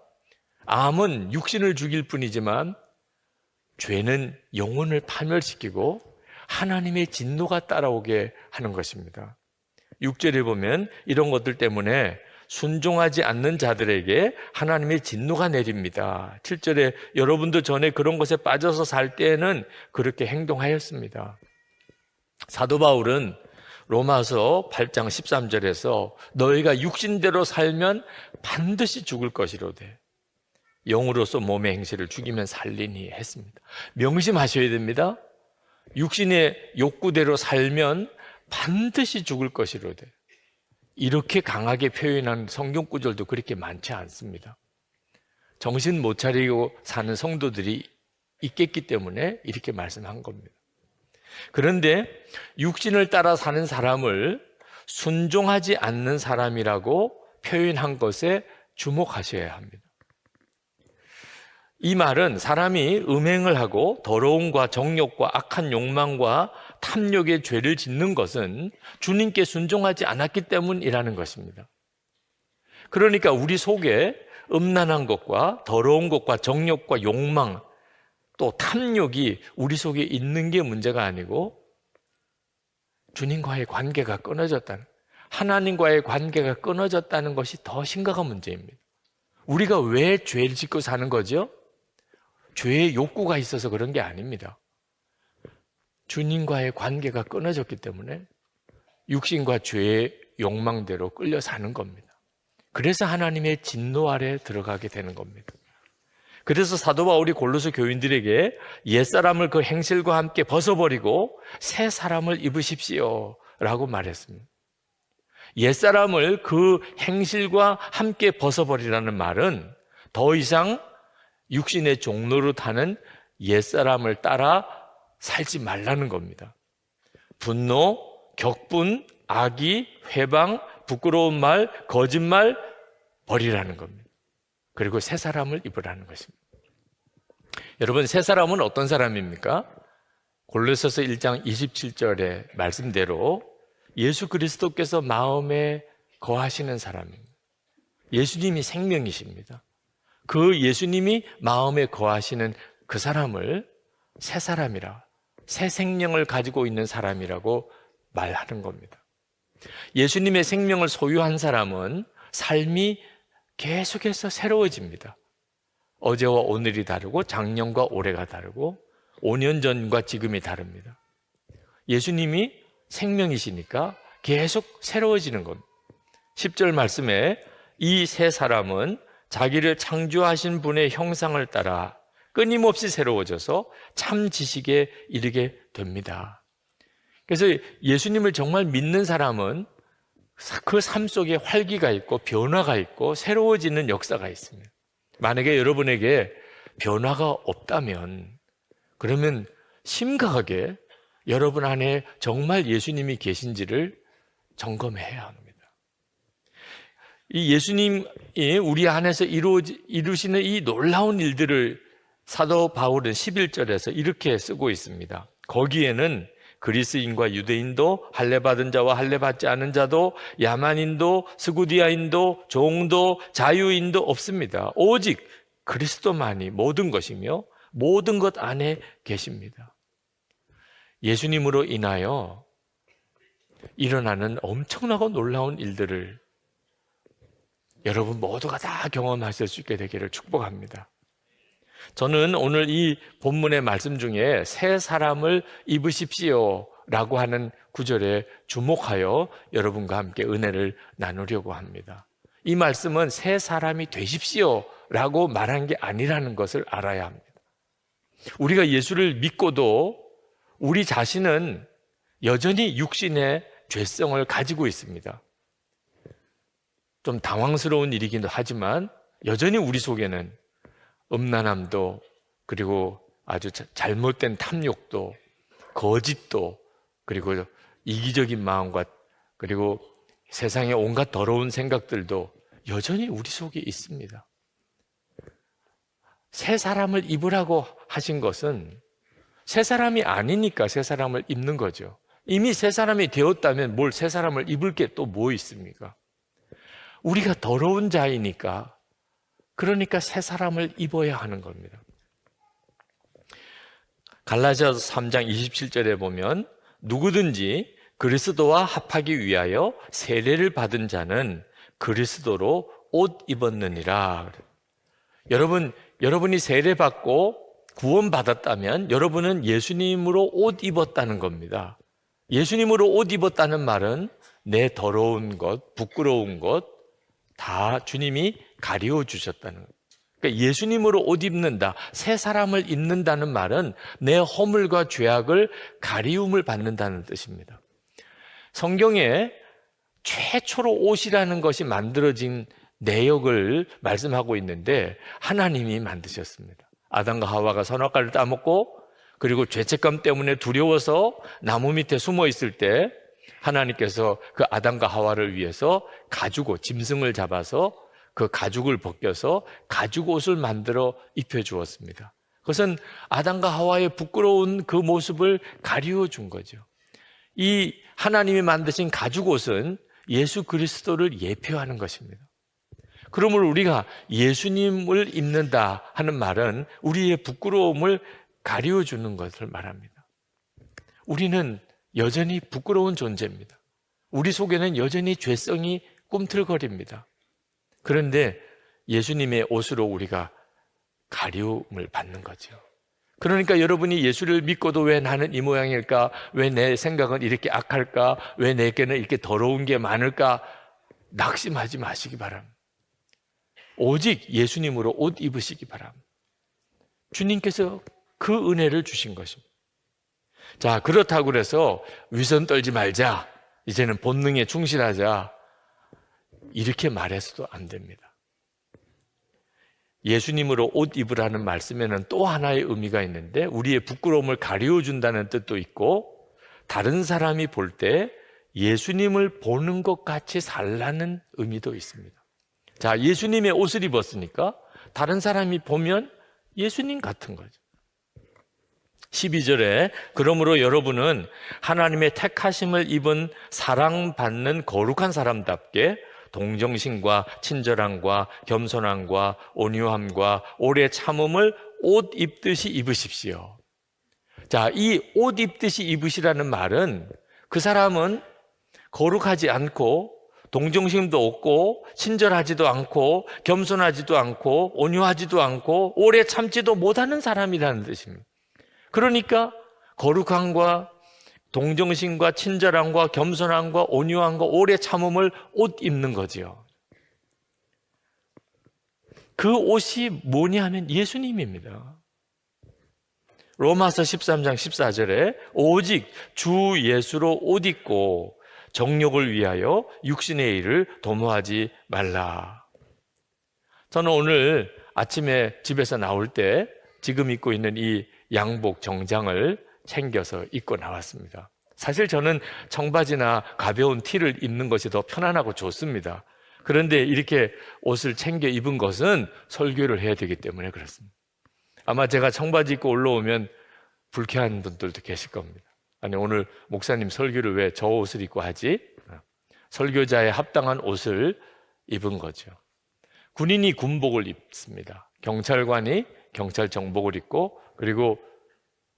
Speaker 1: 암은 육신을 죽일 뿐이지만 죄는 영혼을 파멸시키고 하나님의 진노가 따라오게 하는 것입니다. 6절에 보면 이런 것들 때문에 순종하지 않는 자들에게 하나님의 진노가 내립니다. 7절에 여러분도 전에 그런 것에 빠져서 살 때에는 그렇게 행동하였습니다. 사도 바울은 로마서 8장 13절에서 너희가 육신대로 살면 반드시 죽을 것이로되 영으로서 몸의 행실을 죽이면 살리니 했습니다. 명심하셔야 됩니다. 육신의 욕구대로 살면 반드시 죽을 것이로되, 이렇게 강하게 표현한 성경 구절도 그렇게 많지 않습니다. 정신 못 차리고 사는 성도들이 있겠기 때문에 이렇게 말씀한 겁니다. 그런데 육신을 따라 사는 사람을 순종하지 않는 사람이라고 표현한 것에 주목하셔야 합니다. 이 말은 사람이 음행을 하고 더러움과 정욕과 악한 욕망과 탐욕의 죄를 짓는 것은 주님께 순종하지 않았기 때문이라는 것입니다. 그러니까 우리 속에 음란한 것과 더러운 것과 정욕과 욕망, 또 탐욕이 우리 속에 있는 게 문제가 아니고 주님과의 관계가 끊어졌다는, 하나님과의 관계가 끊어졌다는 것이 더 심각한 문제입니다. 우리가 왜 죄를 짓고 사는 거죠? 죄의 욕구가 있어서 그런 게 아닙니다. 주님과의 관계가 끊어졌기 때문에 육신과 죄의 욕망대로 끌려 사는 겁니다. 그래서 하나님의 진노 아래 들어가게 되는 겁니다. 그래서 사도 바울이 골로새 교인들에게 옛사람을 그 행실과 함께 벗어버리고 새 사람을 입으십시오 라고 말했습니다. 옛사람을 그 행실과 함께 벗어버리라는 말은 더 이상 육신의 종로로 타는 옛사람을 따라 살지 말라는 겁니다. 분노, 격분, 악의, 회방, 부끄러운 말, 거짓말 버리라는 겁니다. 그리고 새 사람을 입으라는 것입니다. 여러분, 새 사람은 어떤 사람입니까? 골로새서 1장 27절의 말씀대로 예수 그리스도께서 마음에 거하시는 사람입니다. 예수님이 생명이십니다. 그 예수님이 마음에 거하시는 그 사람을 새 사람이라, 새 생명을 가지고 있는 사람이라고 말하는 겁니다. 예수님의 생명을 소유한 사람은 삶이 계속해서 새로워집니다. 어제와 오늘이 다르고 작년과 올해가 다르고 5년 전과 지금이 다릅니다. 예수님이 생명이시니까 계속 새로워지는 겁니다. 10절 말씀에 이 새 사람은 자기를 창조하신 분의 형상을 따라 끊임없이 새로워져서 참 지식에 이르게 됩니다. 그래서 예수님을 정말 믿는 사람은 그 삶 속에 활기가 있고 변화가 있고 새로워지는 역사가 있습니다. 만약에 여러분에게 변화가 없다면 그러면 심각하게 여러분 안에 정말 예수님이 계신지를 점검해야 합니다. 이 예수님이 우리 안에서 이루시는 이 놀라운 일들을 사도 바울은 11절에서 이렇게 쓰고 있습니다. 거기에는 그리스인과 유대인도, 할례받은 자와 할례받지 않은 자도, 야만인도, 스구디아인도, 종도, 자유인도 없습니다. 오직 그리스도만이 모든 것이며 모든 것 안에 계십니다. 예수님으로 인하여 일어나는 엄청나고 놀라운 일들을 여러분 모두가 다 경험하실 수 있게 되기를 축복합니다. 저는 오늘 이 본문의 말씀 중에 새 사람을 입으십시오 라고 하는 구절에 주목하여 여러분과 함께 은혜를 나누려고 합니다. 이 말씀은 새 사람이 되십시오 라고 말한 게 아니라는 것을 알아야 합니다. 우리가 예수를 믿고도 우리 자신은 여전히 육신의 죄성을 가지고 있습니다. 좀 당황스러운 일이기도 하지만 여전히 우리 속에는 음란함도, 그리고 아주 잘못된 탐욕도, 거짓도, 그리고 이기적인 마음과 그리고 세상의 온갖 더러운 생각들도 여전히 우리 속에 있습니다. 새 사람을 입으라고 하신 것은 새 사람이 아니니까 새 사람을 입는 거죠. 이미 새 사람이 되었다면 뭘 새 사람을 입을 게 또 뭐 있습니까? 우리가 더러운 자이니까, 그러니까 새 사람을 입어야 하는 겁니다. 갈라디아서 3장 27절에 보면 누구든지 그리스도와 합하기 위하여 세례를 받은 자는 그리스도로 옷 입었느니라. 여러분이 세례 받고 구원받았다면 여러분은 예수님으로 옷 입었다는 겁니다. 예수님으로 옷 입었다는 말은 내 더러운 것, 부끄러운 것 다 주님이 가리워 주셨다는 거예요. 그러니까 예수님으로 옷 입는다, 새 사람을 입는다는 말은 내 허물과 죄악을 가리움을 받는다는 뜻입니다. 성경에 최초로 옷이라는 것이 만들어진 내역을 말씀하고 있는데 하나님이 만드셨습니다. 아담과 하와가 선악과를 따먹고 그리고 죄책감 때문에 두려워서 나무 밑에 숨어 있을 때 하나님께서 그 아담과 하와를 위해서 가죽 옷, 짐승을 잡아서 그 가죽을 벗겨서 가죽 옷을 만들어 입혀주었습니다. 그것은 아담과 하와의 부끄러운 그 모습을 가리워 준 거죠. 이 하나님이 만드신 가죽 옷은 예수 그리스도를 예표하는 것입니다. 그러므로 우리가 예수님을 입는다 하는 말은 우리의 부끄러움을 가리워 주는 것을 말합니다. 우리는 여전히 부끄러운 존재입니다. 우리 속에는 여전히 죄성이 꿈틀거립니다. 그런데 예수님의 옷으로 우리가 가리움을 받는 거죠. 그러니까 여러분이 예수를 믿고도 왜 나는 이 모양일까? 왜 내 생각은 이렇게 악할까? 왜 내게는 이렇게 더러운 게 많을까? 낙심하지 마시기 바랍니다. 오직 예수님으로 옷 입으시기 바랍니다. 주님께서 그 은혜를 주신 것입니다. 자, 그렇다고 그래서 위선 떨지 말자, 이제는 본능에 충실하자, 이렇게 말해서도 안 됩니다. 예수님으로 옷 입으라는 말씀에는 또 하나의 의미가 있는데, 우리의 부끄러움을 가려준다는 뜻도 있고, 다른 사람이 볼 때 예수님을 보는 것 같이 살라는 의미도 있습니다. 자, 예수님의 옷을 입었으니까 다른 사람이 보면 예수님 같은 거죠. 12절에 그러므로 여러분은 하나님의 택하심을 입은 사랑받는 거룩한 사람답게 동정심과 친절함과 겸손함과 온유함과 오래 참음을 옷 입듯이 입으십시오. 자, 이 옷 입듯이 입으시라는 말은 그 사람은 거룩하지 않고 동정심도 없고 친절하지도 않고 겸손하지도 않고 온유하지도 않고 오래 참지도 못하는 사람이라는 뜻입니다. 그러니까 거룩함과 동정심과 친절함과 겸손함과 온유함과 오래 참음을 옷 입는 거지요. 그 옷이 뭐냐 하면 예수님입니다. 로마서 13장 14절에 오직 주 예수로 옷 입고 정욕을 위하여 육신의 일을 도모하지 말라. 저는 오늘 아침에 집에서 나올 때 지금 입고 있는 이 양복 정장을 챙겨서 입고 나왔습니다. 사실 저는 청바지나 가벼운 티를 입는 것이 더 편안하고 좋습니다. 그런데 이렇게 옷을 챙겨 입은 것은 설교를 해야 되기 때문에 그렇습니다. 아마 제가 청바지 입고 올라오면 불쾌한 분들도 계실 겁니다. 아니, 오늘 목사님 설교를 왜 저 옷을 입고 하지? 설교자에 합당한 옷을 입은 거죠. 군인이 군복을 입습니다. 경찰관이 경찰 정복을 입고, 그리고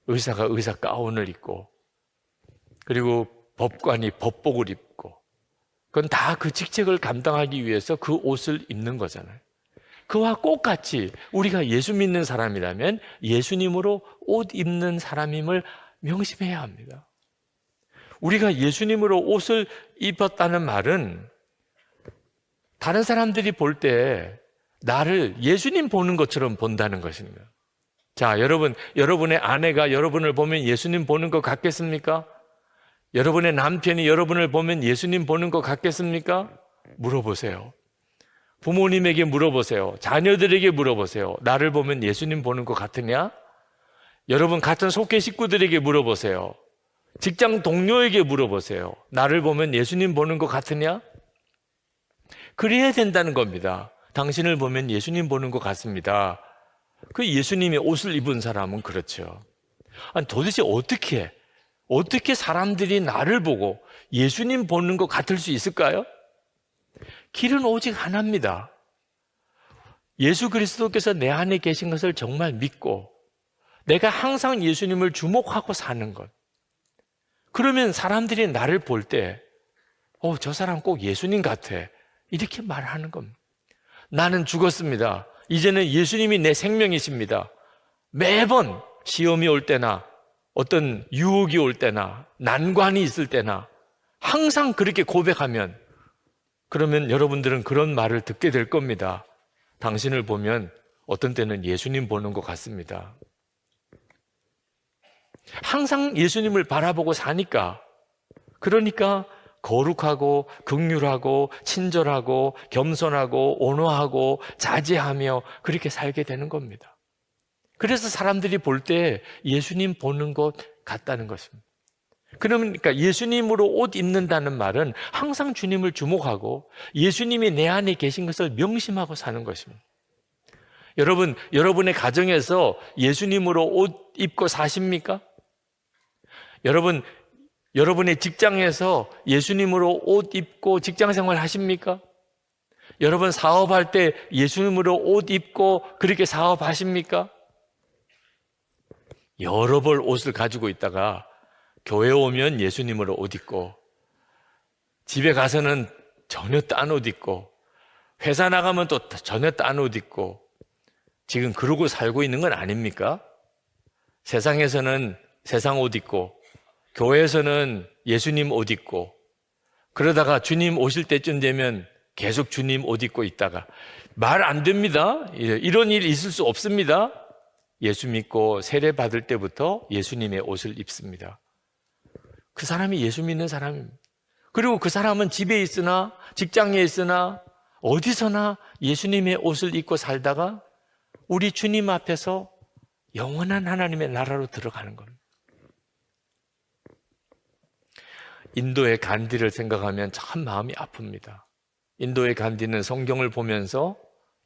Speaker 1: 의사가 의사 가운을 입고, 그리고 법관이 법복을 입고, 그건 다 그 직책을 감당하기 위해서 그 옷을 입는 거잖아요. 그와 똑같이 우리가 예수 믿는 사람이라면 예수님으로 옷 입는 사람임을 명심해야 합니다. 우리가 예수님으로 옷을 입었다는 말은 다른 사람들이 볼 때 나를 예수님 보는 것처럼 본다는 것입니다. 자, 여러분의 아내가 여러분을 보면 예수님 보는 것 같겠습니까? 여러분의 남편이 여러분을 보면 예수님 보는 것 같겠습니까? 물어보세요. 부모님에게 물어보세요. 자녀들에게 물어보세요. 나를 보면 예수님 보는 것 같으냐? 여러분 같은 속회 식구들에게 물어보세요. 직장 동료에게 물어보세요. 나를 보면 예수님 보는 것 같으냐? 그래야 된다는 겁니다. 당신을 보면 예수님 보는 것 같습니다. 그 예수님의 옷을 입은 사람은 그렇죠. 아니, 도대체 어떻게 사람들이 나를 보고 예수님 보는 것 같을 수 있을까요? 길은 오직 하나입니다. 예수 그리스도께서 내 안에 계신 것을 정말 믿고 내가 항상 예수님을 주목하고 사는 것. 그러면 사람들이 나를 볼 때 저 사람 꼭 예수님 같아, 이렇게 말하는 겁니다. 나는 죽었습니다. 이제는 예수님이 내 생명이십니다. 매번 시험이 올 때나 어떤 유혹이 올 때나 난관이 있을 때나 항상 그렇게 고백하면, 그러면 여러분들은 그런 말을 듣게 될 겁니다. 당신을 보면 어떤 때는 예수님 보는 것 같습니다. 항상 예수님을 바라보고 사니까, 그러니까 거룩하고 긍휼하고 친절하고 겸손하고 온화하고 자제하며 그렇게 살게 되는 겁니다. 그래서 사람들이 볼 때 예수님 보는 것 같다는 것입니다. 그러니까 예수님으로 옷 입는다는 말은 항상 주님을 주목하고 예수님이 내 안에 계신 것을 명심하고 사는 것입니다. 여러분, 여러분의 가정에서 예수님으로 옷 입고 사십니까? 여러분의 직장에서 예수님으로 옷 입고 직장생활 하십니까? 여러분 사업할 때 예수님으로 옷 입고 그렇게 사업하십니까? 여러 벌 옷을 가지고 있다가 교회 오면 예수님으로 옷 입고, 집에 가서는 전혀 딴 옷 입고, 회사 나가면 또 전혀 딴 옷 입고, 지금 그러고 살고 있는 건 아닙니까? 세상에서는 세상 옷 입고, 교회에서는 예수님 옷 입고, 그러다가 주님 오실 때쯤 되면 계속 주님 옷 입고 있다가 말 안 됩니다. 이런 일 있을 수 없습니다. 예수 믿고 세례 받을 때부터 예수님의 옷을 입습니다. 그 사람이 예수 믿는 사람입니다. 그리고 그 사람은 집에 있으나 직장에 있으나 어디서나 예수님의 옷을 입고 살다가 우리 주님 앞에서 영원한 하나님의 나라로 들어가는 겁니다. 인도의 간디를 생각하면 참 마음이 아픕니다. 인도의 간디는 성경을 보면서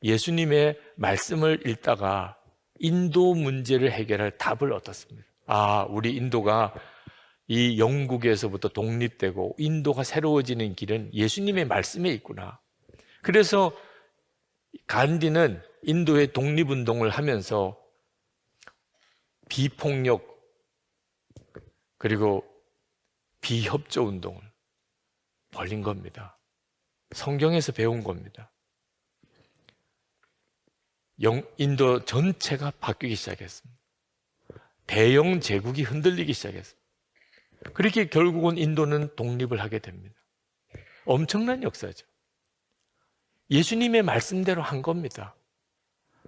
Speaker 1: 예수님의 말씀을 읽다가 인도 문제를 해결할 답을 얻었습니다. 아, 우리 인도가 이 영국에서부터 독립되고 인도가 새로워지는 길은 예수님의 말씀에 있구나. 그래서 간디는 인도의 독립운동을 하면서 비폭력 그리고 비협조 운동을 벌린 겁니다. 성경에서 배운 겁니다. 인도 전체가 바뀌기 시작했습니다. 대영 제국이 흔들리기 시작했습니다. 그렇게 결국은 인도는 독립을 하게 됩니다. 엄청난 역사죠. 예수님의 말씀대로 한 겁니다.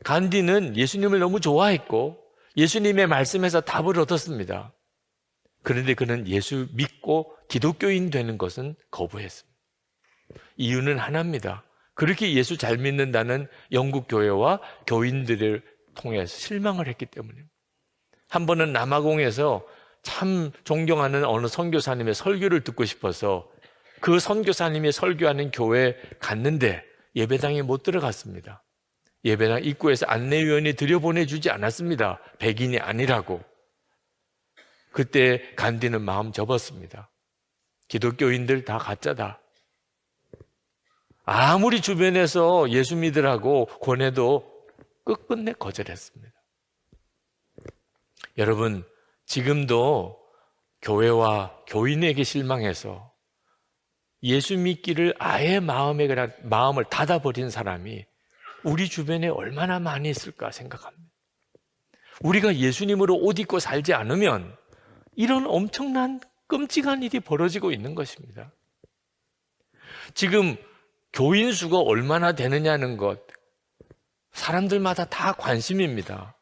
Speaker 1: 간디는 예수님을 너무 좋아했고 예수님의 말씀에서 답을 얻었습니다. 그런데 그는 예수 믿고 기독교인 되는 것은 거부했습니다. 이유는 하나입니다. 그렇게 예수 잘 믿는다는 영국 교회와 교인들을 통해서 실망을 했기 때문입니다. 한 번은 남아공에서 참 존경하는 어느 선교사님의 설교를 듣고 싶어서 그 선교사님이 설교하는 교회에 갔는데 예배당에 못 들어갔습니다. 예배당 입구에서 안내위원이 들여보내주지 않았습니다. 백인이 아니라고. 그때 간디는 마음 접었습니다. 기독교인들 다 가짜다. 아무리 주변에서 예수 믿으라고 권해도 끝끝내 거절했습니다. 여러분, 지금도 교회와 교인에게 실망해서 예수 믿기를 아예 마음을 닫아버린 사람이 우리 주변에 얼마나 많이 있을까 생각합니다. 우리가 예수님으로 옷 입고 살지 않으면 이런 엄청난 끔찍한 일이 벌어지고 있는 것입니다. 지금 교인 수가 얼마나 되느냐는 것, 사람들마다 다 관심입니다.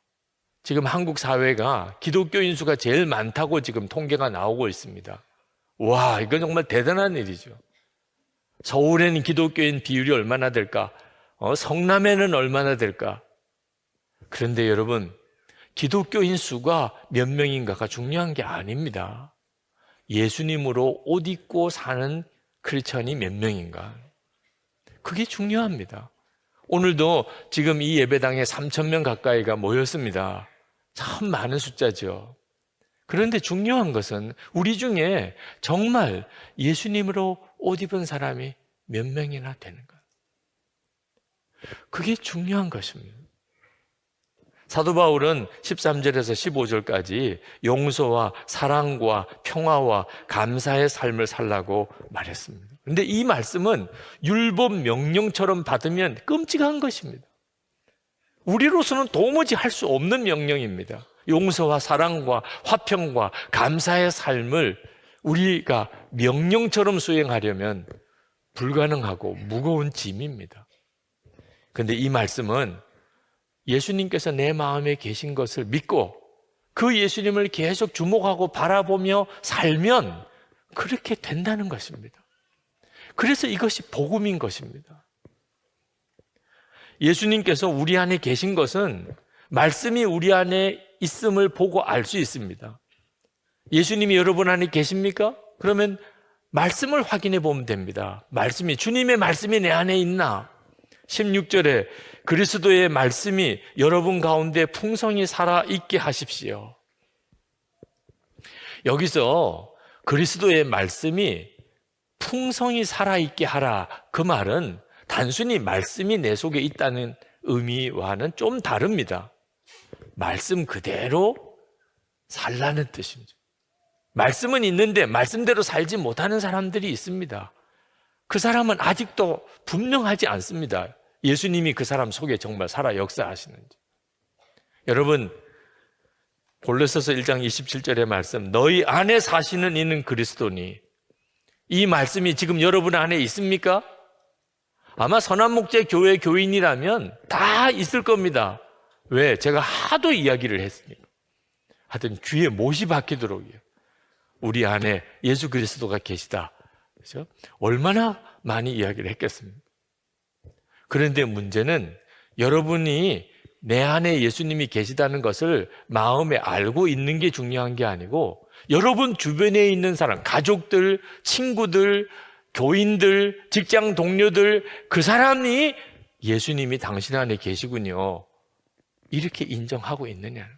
Speaker 1: 지금 한국 사회가 기독교인 수가 제일 많다고 지금 통계가 나오고 있습니다. 와, 이건 정말 대단한 일이죠. 서울에는 기독교인 비율이 얼마나 될까? 성남에는 얼마나 될까? 그런데 여러분, 기독교인 수가 몇 명인가가 중요한 게 아닙니다. 예수님으로 옷 입고 사는 크리스천이 몇 명인가? 그게 중요합니다. 오늘도 지금 이 예배당에 3,000명 가까이가 모였습니다. 참 많은 숫자죠. 그런데 중요한 것은 우리 중에 정말 예수님으로 옷 입은 사람이 몇 명이나 되는가? 그게 중요한 것입니다. 사도 바울은 13절에서 15절까지 용서와 사랑과 평화와 감사의 삶을 살라고 말했습니다. 그런데 이 말씀은 율법 명령처럼 받으면 끔찍한 것입니다. 우리로서는 도무지 할 수 없는 명령입니다. 용서와 사랑과 화평과 감사의 삶을 우리가 명령처럼 수행하려면 불가능하고 무거운 짐입니다. 그런데 이 말씀은 예수님께서 내 마음에 계신 것을 믿고 그 예수님을 계속 주목하고 바라보며 살면 그렇게 된다는 것입니다. 그래서 이것이 복음인 것입니다. 예수님께서 우리 안에 계신 것은 말씀이 우리 안에 있음을 보고 알 수 있습니다. 예수님이 여러분 안에 계십니까? 그러면 말씀을 확인해 보면 됩니다. 주님의 말씀이 내 안에 있나? 16절에 그리스도의 말씀이 여러분 가운데 풍성히 살아있게 하십시오. 여기서 그리스도의 말씀이 풍성히 살아있게 하라, 그 말은 단순히 말씀이 내 속에 있다는 의미와는 좀 다릅니다. 말씀 그대로 살라는 뜻입니다. 말씀은 있는데 말씀대로 살지 못하는 사람들이 있습니다. 그 사람은 아직도 분명하지 않습니다. 예수님이 그 사람 속에 정말 살아 역사하시는지. 여러분, 골로새서 1장 27절의 말씀, 너희 안에 사시는 이는 그리스도니, 이 말씀이 지금 여러분 안에 있습니까? 아마 선한목재 교회 교인이라면 다 있을 겁니다. 왜? 제가 하도 이야기를 했으니까. 하여튼 귀에 못이 박히도록요. 우리 안에 예수 그리스도가 계시다. 그렇죠? 얼마나 많이 이야기를 했겠습니까? 그런데 문제는 여러분이 내 안에 예수님이 계시다는 것을 마음에 알고 있는 게 중요한 게 아니고, 여러분 주변에 있는 사람, 가족들, 친구들, 교인들, 직장 동료들, 그 사람이 예수님이 당신 안에 계시군요, 이렇게 인정하고 있느냐.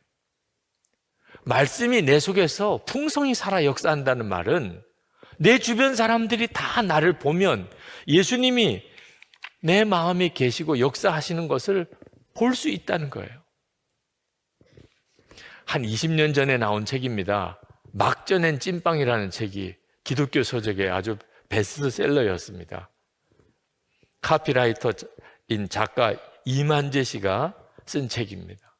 Speaker 1: 말씀이 내 속에서 풍성히 살아 역사한다는 말은 내 주변 사람들이 다 나를 보면 예수님이 내 마음에 계시고 역사하시는 것을 볼 수 있다는 거예요. 한 20년 전에 나온 책입니다. 막 쪄낸 찐빵이라는 책이 기독교 서적의 아주 베스트셀러였습니다. 카피라이터인 작가 이만재 씨가 쓴 책입니다.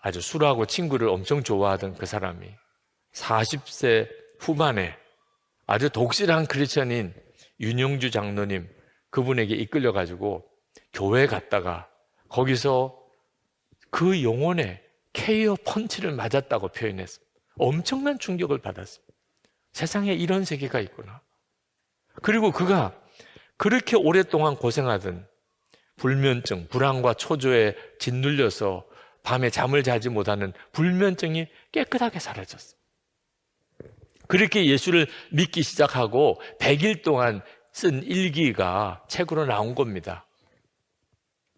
Speaker 1: 아주 술하고 친구를 엄청 좋아하던 그 사람이 40세 후반에 아주 독실한 크리스천인 윤영주 장로님, 그분에게 이끌려가지고 교회 갔다가 거기서 그 영혼에 케이어 펀치를 맞았다고 표현했습니다. 엄청난 충격을 받았습니다. 세상에 이런 세계가 있구나. 그리고 그가 그렇게 오랫동안 고생하던 불면증, 불안과 초조에 짓눌려서 밤에 잠을 자지 못하는 불면증이 깨끗하게 사라졌습니다. 그렇게 예수를 믿기 시작하고 100일 동안 쓴 일기가 책으로 나온 겁니다.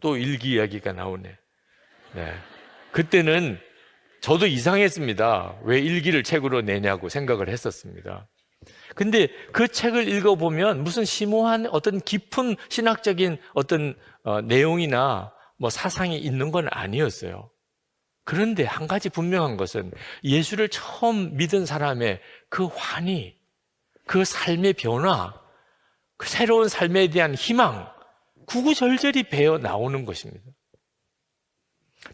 Speaker 1: 또 일기 이야기가 나오네. 네. 그때는 저도 이상했습니다. 왜 일기를 책으로 내냐고 생각을 했었습니다. 근데 그 책을 읽어보면 무슨 심오한 어떤 깊은 신학적인 어떤 내용이나 뭐 사상이 있는 건 아니었어요. 그런데 한 가지 분명한 것은 예수를 처음 믿은 사람의 그 환희, 그 삶의 변화, 그 새로운 삶에 대한 희망, 구구절절히 배어 나오는 것입니다.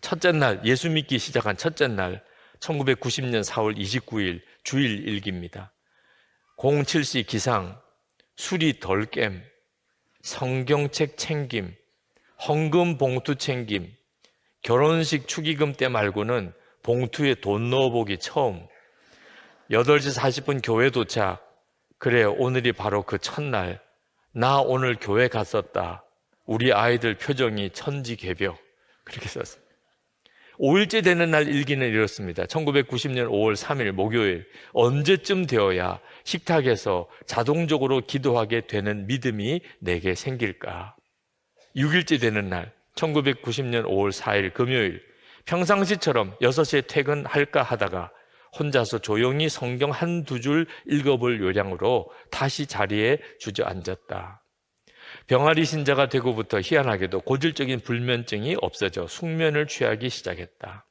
Speaker 1: 첫째 날, 예수 믿기 시작한 첫째 날, 1990년 4월 29일 주일 일기입니다. 07시 기상, 술이 덜 깸, 성경책 챙김, 헌금 봉투 챙김, 결혼식 축의금 때 말고는 봉투에 돈 넣어보기 처음, 8시 40분 교회 도착. 그래, 오늘이 바로 그 첫날. 나 오늘 교회 갔었다. 우리 아이들 표정이 천지개벽. 그렇게 썼습니다. 5일째 되는 날 일기는 이렇습니다. 1990년 5월 3일 목요일. 언제쯤 되어야 식탁에서 자동적으로 기도하게 되는 믿음이 내게 생길까? 6일째 되는 날 1990년 5월 4일 금요일. 평상시처럼 6시에 퇴근할까 하다가 혼자서 조용히 성경 한두 줄 읽어볼 요량으로 다시 자리에 주저앉았다. 병아리 신자가 되고부터 희한하게도 고질적인 불면증이 없어져 숙면을 취하기 시작했다.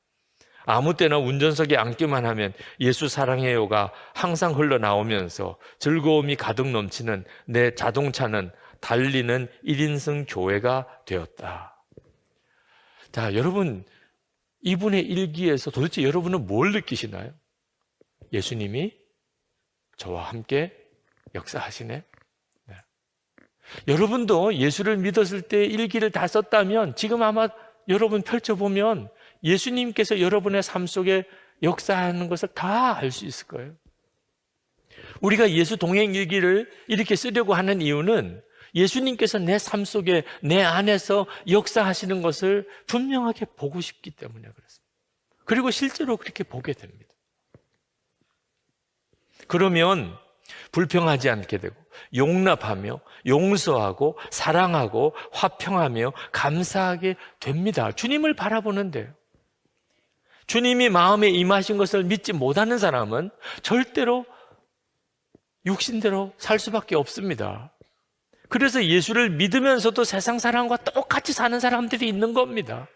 Speaker 1: 아무 때나 운전석에 앉기만 하면 예수 사랑해요가 항상 흘러나오면서 즐거움이 가득 넘치는 내 자동차는 달리는 1인승 교회가 되었다. 자, 여러분, 이분의 일기에서 도대체 여러분은 뭘 느끼시나요? 예수님이 저와 함께 역사하시네. 네. 여러분도 예수를 믿었을 때 일기를 다 썼다면 지금 아마 여러분 펼쳐보면 예수님께서 여러분의 삶 속에 역사하는 것을 다 알 수 있을 거예요. 우리가 예수 동행 일기를 이렇게 쓰려고 하는 이유는 예수님께서 내 삶 속에 내 안에서 역사하시는 것을 분명하게 보고 싶기 때문에 그렇습니다. 그리고 실제로 그렇게 보게 됩니다. 그러면 불평하지 않게 되고 용납하며 용서하고 사랑하고 화평하며 감사하게 됩니다. 주님을 바라보는데요. 주님이 마음에 임하신 것을 믿지 못하는 사람은 절대로 육신대로 살 수밖에 없습니다. 그래서 예수를 믿으면서도 세상 사람과 똑같이 사는 사람들이 있는 겁니다.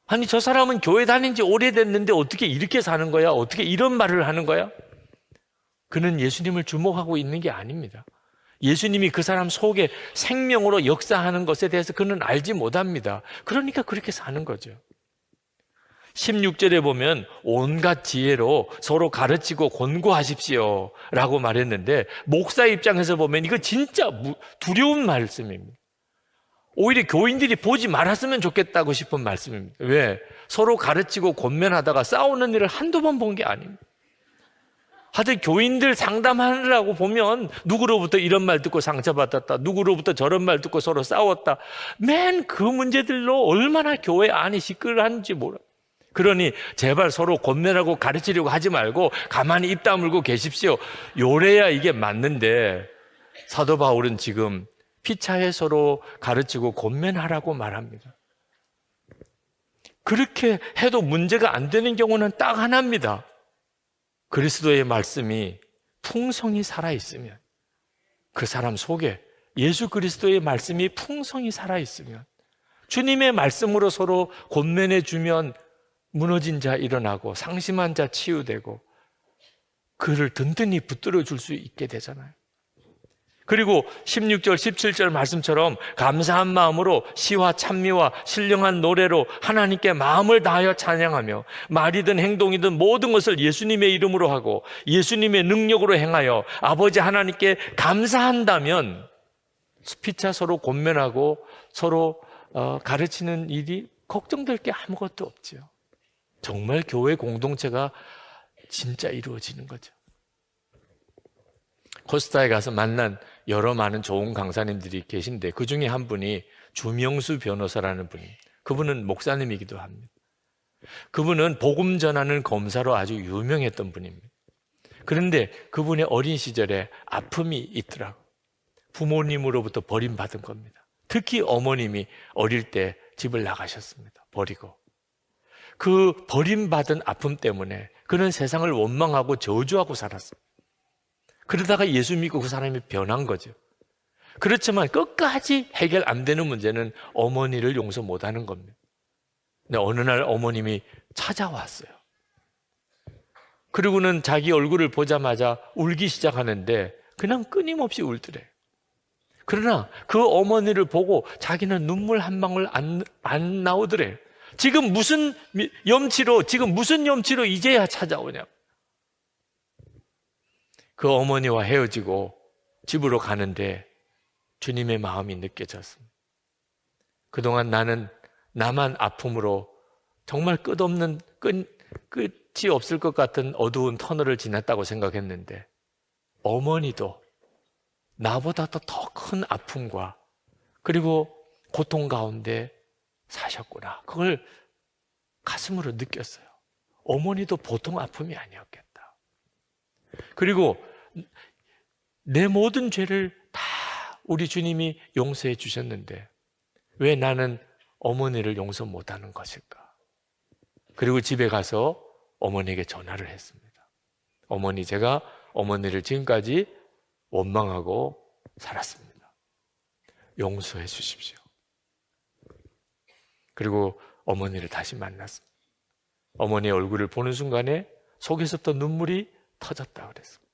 Speaker 1: 아니, 저 사람은 교회 다닌 지 오래됐는데 어떻게 이렇게 사는 거야? 어떻게 이런 말을 하는 거야? 그는 예수님을 주목하고 있는 게 아닙니다. 예수님이 그 사람 속에 생명으로 역사하는 것에 대해서 그는 알지 못합니다. 그러니까 그렇게 사는 거죠. 16절에 보면 온갖 지혜로 서로 가르치고 권고하십시오 라고 말했는데, 목사 입장에서 보면 이거 진짜 두려운 말씀입니다. 오히려 교인들이 보지 말았으면 좋겠다고 싶은 말씀입니다. 왜? 서로 가르치고 권면하다가 싸우는 일을 한두 번 본 게 아닙니다. 하여튼 교인들 상담하느라고 보면 누구로부터 이런 말 듣고 상처받았다, 누구로부터 저런 말 듣고 서로 싸웠다, 맨 그 문제들로 얼마나 교회 안이 시끌한지 몰라. 그러니 제발 서로 권면하고 가르치려고 하지 말고 가만히 입 다물고 계십시오. 요래야 이게 맞는데, 사도 바울은 지금 피차에 서로 가르치고 권면하라고 말합니다. 그렇게 해도 문제가 안 되는 경우는 딱 하나입니다. 그리스도의 말씀이 풍성히 살아있으면, 그 사람 속에 예수 그리스도의 말씀이 풍성히 살아있으면, 주님의 말씀으로 서로 권면해 주면 무너진 자 일어나고 상심한 자 치유되고 그를 든든히 붙들어 줄 수 있게 되잖아요. 그리고 16절, 17절 말씀처럼 감사한 마음으로 시와 찬미와 신령한 노래로 하나님께 마음을 다하여 찬양하며 말이든 행동이든 모든 것을 예수님의 이름으로 하고 예수님의 능력으로 행하여 아버지 하나님께 감사한다면, 피차 서로 권면하고 서로 가르치는 일이 걱정될 게 아무것도 없죠. 정말 교회 공동체가 진짜 이루어지는 거죠. 코스타에 가서 만난 여러 많은 좋은 강사님들이 계신데, 그 중에 한 분이 주명수 변호사라는 분입니다. 그분은 목사님이기도 합니다. 그분은 복음 전하는 검사로 아주 유명했던 분입니다. 그런데 그분의 어린 시절에 아픔이 있더라고요. 부모님으로부터 버림받은 겁니다. 특히 어머님이 어릴 때 집을 나가셨습니다. 버리고. 그 버림받은 아픔 때문에 그는 세상을 원망하고 저주하고 살았습니다. 그러다가 예수 믿고 그 사람이 변한 거죠. 그렇지만 끝까지 해결 안 되는 문제는 어머니를 용서 못하는 겁니다. 근데 어느 날 어머님이 찾아왔어요. 그리고는 자기 얼굴을 보자마자 울기 시작하는데 그냥 끊임없이 울더래요. 그러나 그 어머니를 보고 자기는 눈물 한 방울 안 나오더래요. 지금 무슨 염치로 이제야 찾아오냐. 그 어머니와 헤어지고 집으로 가는데 주님의 마음이 느껴졌습니다. 그동안 나는 나만 아픔으로 정말 끝이 없을 것 같은 어두운 터널을 지났다고 생각했는데, 어머니도 나보다도 더 큰 아픔과 그리고 고통 가운데 사셨구나. 그걸 가슴으로 느꼈어요. 어머니도 보통 아픔이 아니었겠다. 그리고 내 모든 죄를 다 우리 주님이 용서해 주셨는데 왜 나는 어머니를 용서 못하는 것일까? 그리고 집에 가서 어머니에게 전화를 했습니다. 어머니, 제가 어머니를 지금까지 원망하고 살았습니다. 용서해 주십시오. 그리고 어머니를 다시 만났습니다. 어머니의 얼굴을 보는 순간에 속에서부터 눈물이 터졌다 그랬습니다.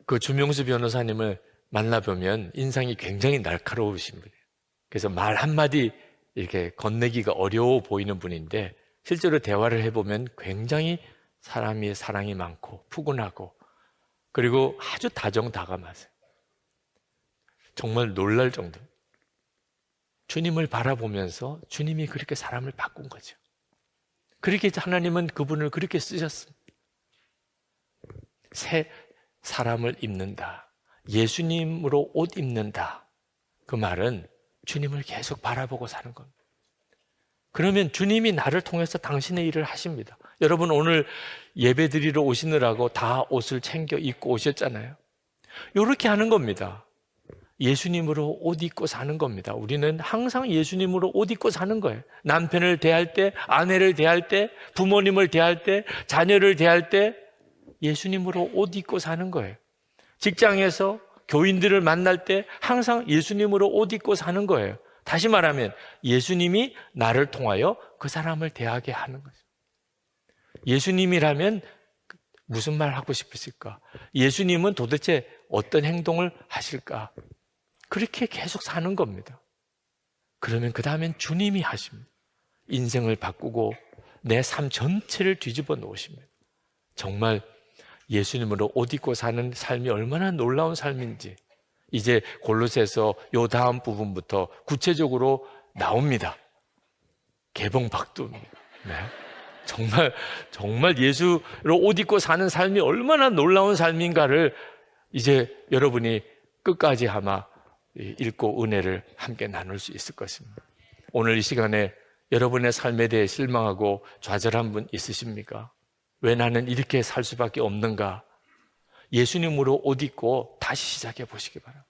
Speaker 1: 그 주명수 변호사님을 만나보면 인상이 굉장히 날카로우신 분이에요. 그래서 말 한마디 이렇게 건네기가 어려워 보이는 분인데, 실제로 대화를 해보면 굉장히 사람이 사랑이 많고 푸근하고, 그리고 아주 다정다감하세요. 정말 놀랄 정도. 주님을 바라보면서 주님이 그렇게 사람을 바꾼 거죠. 그렇게 하나님은 그분을 그렇게 쓰셨습니다. 새 사람을 입는다, 예수님으로 옷 입는다, 그 말은 주님을 계속 바라보고 사는 겁니다. 그러면 주님이 나를 통해서 당신의 일을 하십니다. 여러분, 오늘 예배 드리러 오시느라고 다 옷을 챙겨 입고 오셨잖아요. 이렇게 하는 겁니다. 예수님으로 옷 입고 사는 겁니다. 우리는 항상 예수님으로 옷 입고 사는 거예요. 남편을 대할 때, 아내를 대할 때, 부모님을 대할 때, 자녀를 대할 때 예수님으로 옷 입고 사는 거예요. 직장에서 교인들을 만날 때 항상 예수님으로 옷 입고 사는 거예요. 다시 말하면 예수님이 나를 통하여 그 사람을 대하게 하는 거죠. 예수님이라면 무슨 말 하고 싶으실까? 예수님은 도대체 어떤 행동을 하실까? 그렇게 계속 사는 겁니다. 그러면 그 다음엔 주님이 하십니다. 인생을 바꾸고 내 삶 전체를 뒤집어 놓으십니다. 정말 예수님으로 옷 입고 사는 삶이 얼마나 놀라운 삶인지 이제 골로새서 요 다음 부분부터 구체적으로 나옵니다. 개봉박두입니다. 네. 정말 예수로 옷 입고 사는 삶이 얼마나 놀라운 삶인가를 이제 여러분이 끝까지 아마 읽고 은혜를 함께 나눌 수 있을 것입니다. 오늘 이 시간에 여러분의 삶에 대해 실망하고 좌절한 분 있으십니까? 왜 나는 이렇게 살 수밖에 없는가? 예수님으로 옷 입고 다시 시작해 보시기 바랍니다.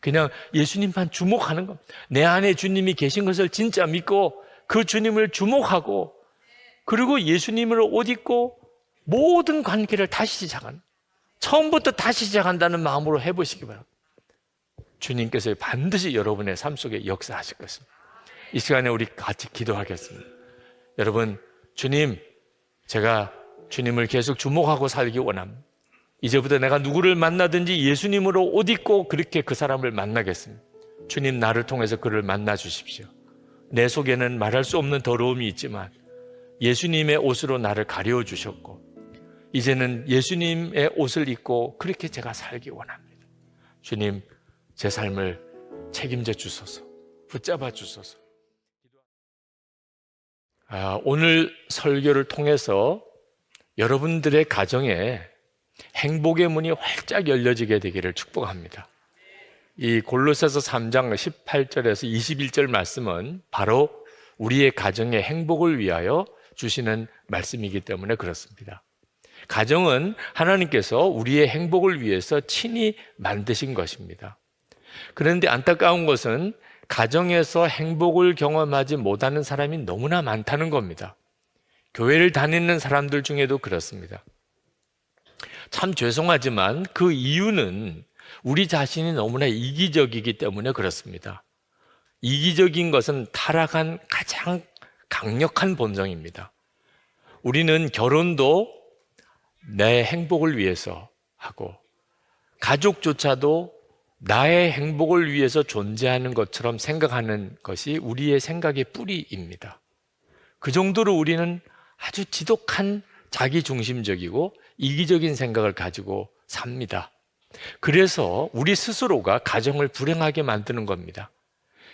Speaker 1: 그냥 예수님만 주목하는 겁니다. 내 안에 주님이 계신 것을 진짜 믿고 그 주님을 주목하고 그리고 예수님으로 옷 입고 모든 관계를 다시 시작하는, 처음부터 다시 시작한다는 마음으로 해보시기 바랍니다. 주님께서 반드시 여러분의 삶 속에 역사하실 것입니다. 이 시간에 우리 같이 기도하겠습니다. 여러분, 주님, 제가 주님을 계속 주목하고 살기 원합니다. 이제부터 내가 누구를 만나든지 예수님으로 옷 입고 그렇게 그 사람을 만나겠습니다. 주님, 나를 통해서 그를 만나 주십시오. 내 속에는 말할 수 없는 더러움이 있지만 예수님의 옷으로 나를 가려 주셨고 이제는 예수님의 옷을 입고 그렇게 제가 살기 원합니다. 주님, 제 삶을 책임져 주소서, 붙잡아 주소서. 오늘 설교를 통해서 여러분들의 가정에 행복의 문이 활짝 열려지게 되기를 축복합니다. 이 골로새서 3장 18절에서 21절 말씀은 바로 우리의 가정의 행복을 위하여 주시는 말씀이기 때문에 그렇습니다. 가정은 하나님께서 우리의 행복을 위해서 친히 만드신 것입니다. 그런데 안타까운 것은 가정에서 행복을 경험하지 못하는 사람이 너무나 많다는 겁니다. 교회를 다니는 사람들 중에도 그렇습니다. 참 죄송하지만 그 이유는 우리 자신이 너무나 이기적이기 때문에 그렇습니다. 이기적인 것은 타락한 가장 강력한 본성입니다. 우리는 결혼도 내 행복을 위해서 하고 가족조차도 나의 행복을 위해서 존재하는 것처럼 생각하는 것이 우리의 생각의 뿌리입니다. 그 정도로 우리는 아주 지독한 자기중심적이고 이기적인 생각을 가지고 삽니다. 그래서 우리 스스로가 가정을 불행하게 만드는 겁니다.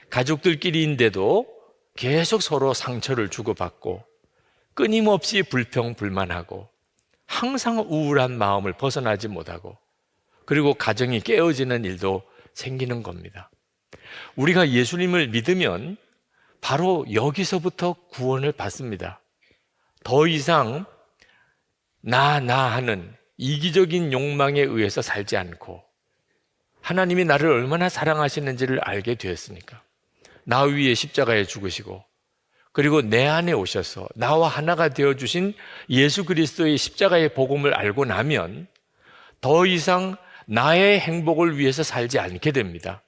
Speaker 1: 가족들끼리인데도 계속 서로 상처를 주고받고 끊임없이 불평불만하고 항상 우울한 마음을 벗어나지 못하고 그리고 가정이 깨어지는 일도 생기는 겁니다. 우리가 예수님을 믿으면 바로 여기서부터 구원을 받습니다. 더 이상 나 하는 이기적인 욕망에 의해서 살지 않고 하나님이 나를 얼마나 사랑하시는지를 알게 되었으니까 나 위에 십자가에 죽으시고 그리고 내 안에 오셔서 나와 하나가 되어주신 예수 그리스도의 십자가의 복음을 알고 나면 더 이상 나의 행복을 위해서 살지 않게 됩니다.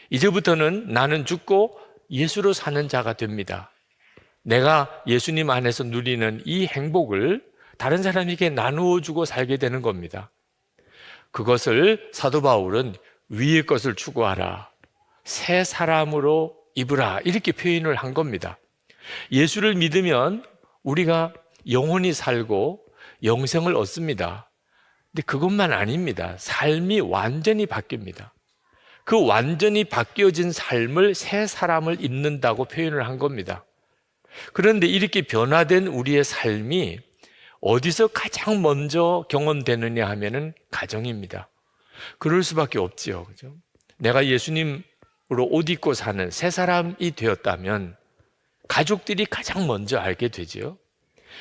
Speaker 1: 이제부터는 나는 죽고 예수로 사는 자가 됩니다. 내가 예수님 안에서 누리는 이 행복을 다른 사람에게 나누어 주고 살게 되는 겁니다. 그것을 사도 바울은 위의 것을 추구하라, 새 사람으로 입으라 이렇게 표현을 한 겁니다. 예수를 믿으면 우리가 영원히 살고 영생을 얻습니다. 근데 그것만 아닙니다. 삶이 완전히 바뀝니다. 그 완전히 바뀌어진 삶을 새 사람을 입는다고 표현을 한 겁니다. 그런데 이렇게 변화된 우리의 삶이 어디서 가장 먼저 경험되느냐 하면은 가정입니다. 그럴 수밖에 없지요. 그죠? 내가 예수님으로 옷 입고 사는 새 사람이 되었다면 가족들이 가장 먼저 알게 되지요.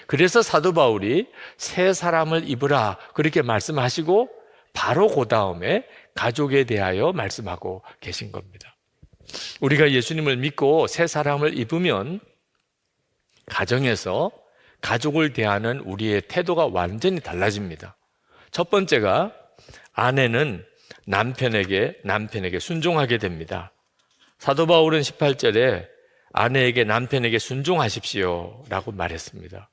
Speaker 1: 그래서 사도 바울이 새 사람을 입으라 그렇게 말씀하시고 바로 그 다음에 가족에 대하여 말씀하고 계신 겁니다. 우리가 예수님을 믿고 새 사람을 입으면 가정에서 가족을 대하는 우리의 태도가 완전히 달라집니다. 첫 번째가 아내는 남편에게 순종하게 됩니다. 사도 바울은 18절에 아내에게 남편에게 순종하십시오 라고 말했습니다.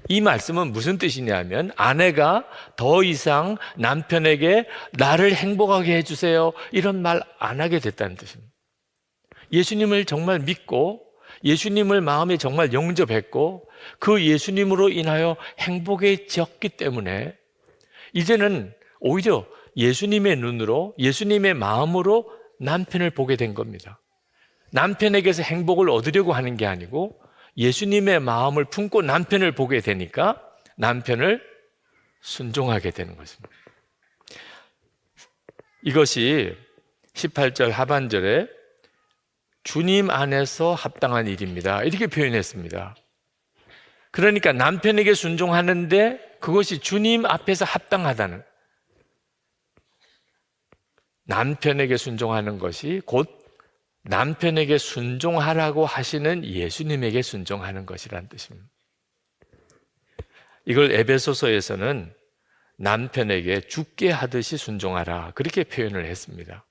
Speaker 1: 이 말씀은 무슨 뜻이냐면 아내가 더 이상 남편에게 나를 행복하게 해주세요 이런 말 안 하게 됐다는 뜻입니다. 예수님을 정말 믿고 예수님을 마음에 정말 영접했고 그 예수님으로 인하여 행복해졌기 때문에 이제는 오히려 예수님의 눈으로 예수님의 마음으로 남편을 보게 된 겁니다. 남편에게서 행복을 얻으려고 하는 게 아니고 예수님의 마음을 품고 남편을 보게 되니까 남편을 순종하게 되는 것입니다. 이것이 18절 하반절에 주님 안에서 합당한 일입니다. 이렇게 표현했습니다. 그러니까 남편에게 순종하는데 그것이 주님 앞에서 합당하다는, 남편에게 순종하는 것이 곧 남편에게 순종하라고 하시는 예수님에게 순종하는 것이란 뜻입니다. 이걸 에베소서에서는 남편에게 죽게 하듯이 순종하라 그렇게 표현을 했습니다.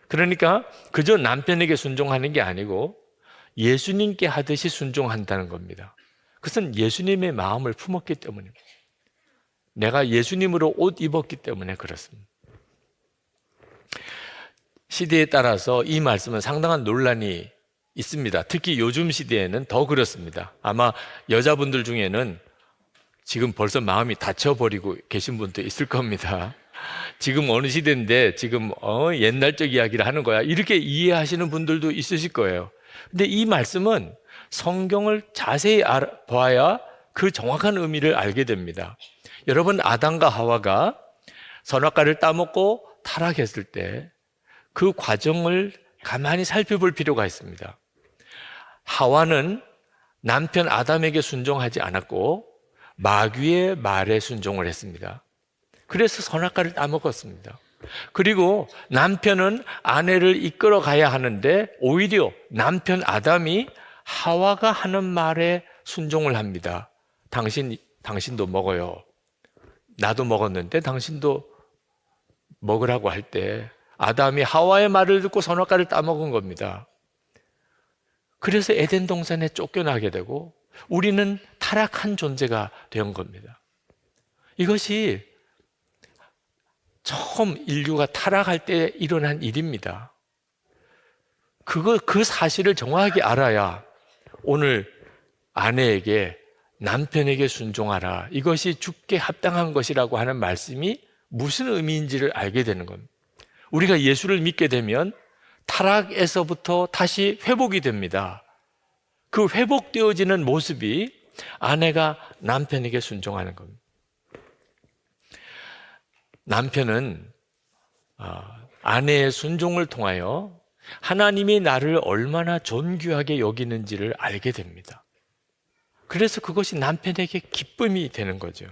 Speaker 1: 그러니까 그저 남편에게 순종하는 게 아니고 예수님께 하듯이 순종한다는 겁니다. 그것은 예수님의 마음을 품었기 때문입니다. 내가 예수님으로 옷 입었기 때문에 그렇습니다. 시대에 따라서 이 말씀은 상당한 논란이 있습니다. 특히 요즘 시대에는 더 그렇습니다. 아마 여자분들 중에는 지금 벌써 마음이 닫혀버리고 계신 분도 있을 겁니다. 지금 어느 시대인데 지금 옛날적 이야기를 하는 거야 이렇게 이해하시는 분들도 있으실 거예요. 근데 이 말씀은 성경을 자세히 봐야 그 정확한 의미를 알게 됩니다. 여러분, 아담과 하와가 선악과를 따먹고 타락했을 때 그 과정을 가만히 살펴볼 필요가 있습니다. 하와는 남편 아담에게 순종하지 않았고 마귀의 말에 순종을 했습니다. 그래서 선악과를 따먹었습니다. 그리고 남편은 아내를 이끌어 가야 하는데 오히려 남편 아담이 하와가 하는 말에 순종을 합니다. 당신도 먹어요. 나도 먹었는데 당신도 먹으라고 할 때 아담이 하와의 말을 듣고 선악과를 따먹은 겁니다. 그래서 에덴 동산에 쫓겨나게 되고 우리는 타락한 존재가 된 겁니다. 이것이 처음 인류가 타락할 때 일어난 일입니다. 그 사실을 정확하게 알아야 오늘 아내에게 남편에게 순종하라, 이것이 주께 합당한 것이라고 하는 말씀이 무슨 의미인지를 알게 되는 겁니다. 우리가 예수를 믿게 되면 타락에서부터 다시 회복이 됩니다. 그 회복되어지는 모습이 아내가 남편에게 순종하는 겁니다. 남편은 아내의 순종을 통하여 하나님이 나를 얼마나 존귀하게 여기는지를 알게 됩니다. 그래서 그것이 남편에게 기쁨이 되는 거죠.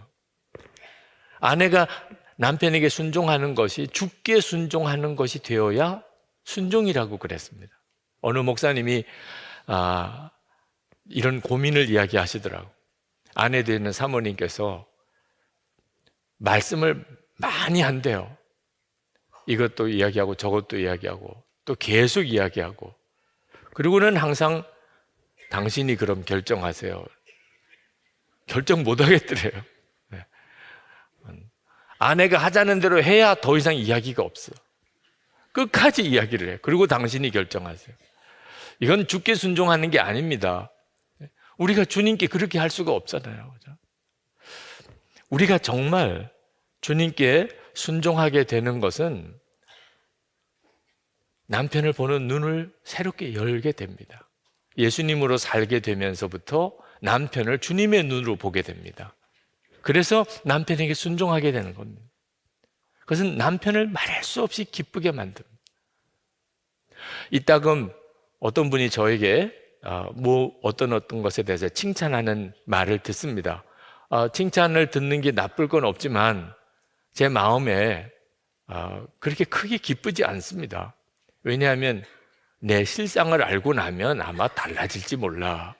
Speaker 1: 아내가 남편에게 순종하는 것이 주께 순종하는 것이 되어야 순종이라고 그랬습니다. 어느 목사님이 이런 고민을 이야기하시더라고요. 아내 되는 사모님께서 말씀을 많이 한대요. 이것도 이야기하고 저것도 이야기하고 또 계속 이야기하고, 그리고는 항상 당신이 그럼 결정하세요. 결정 못 하겠더래요. 네. 아내가 하자는 대로 해야 더 이상 이야기가 없어. 끝까지 이야기를 해. 그리고 당신이 결정하세요. 이건 주께 순종하는 게 아닙니다. 우리가 주님께 그렇게 할 수가 없잖아요. 그죠? 우리가 정말 주님께 순종하게 되는 것은 남편을 보는 눈을 새롭게 열게 됩니다. 예수님으로 살게 되면서부터 남편을 주님의 눈으로 보게 됩니다. 그래서 남편에게 순종하게 되는 겁니다. 그것은 남편을 말할 수 없이 기쁘게 만듭니다. 이따금 어떤 분이 저에게 어떤 것에 대해서 칭찬하는 말을 듣습니다. 칭찬을 듣는 게 나쁠 건 없지만 제 마음에 그렇게 크게 기쁘지 않습니다. 왜냐하면 내 실상을 알고 나면 아마 달라질지 몰라,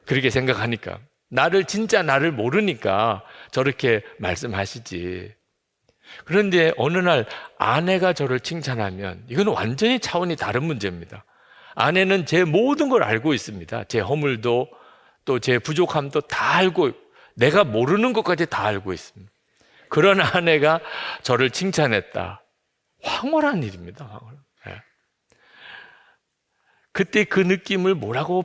Speaker 1: 그렇게 생각하니까. 진짜 나를 모르니까 저렇게 말씀하시지. 그런데 어느 날 아내가 저를 칭찬하면 이건 완전히 차원이 다른 문제입니다. 아내는 제 모든 걸 알고 있습니다. 제 허물도 또 제 부족함도 다 알고 내가 모르는 것까지 다 알고 있습니다. 그런 아내가 저를 칭찬했다. 황홀한 일입니다. 황홀한. 네. 그때 그 느낌을 뭐라고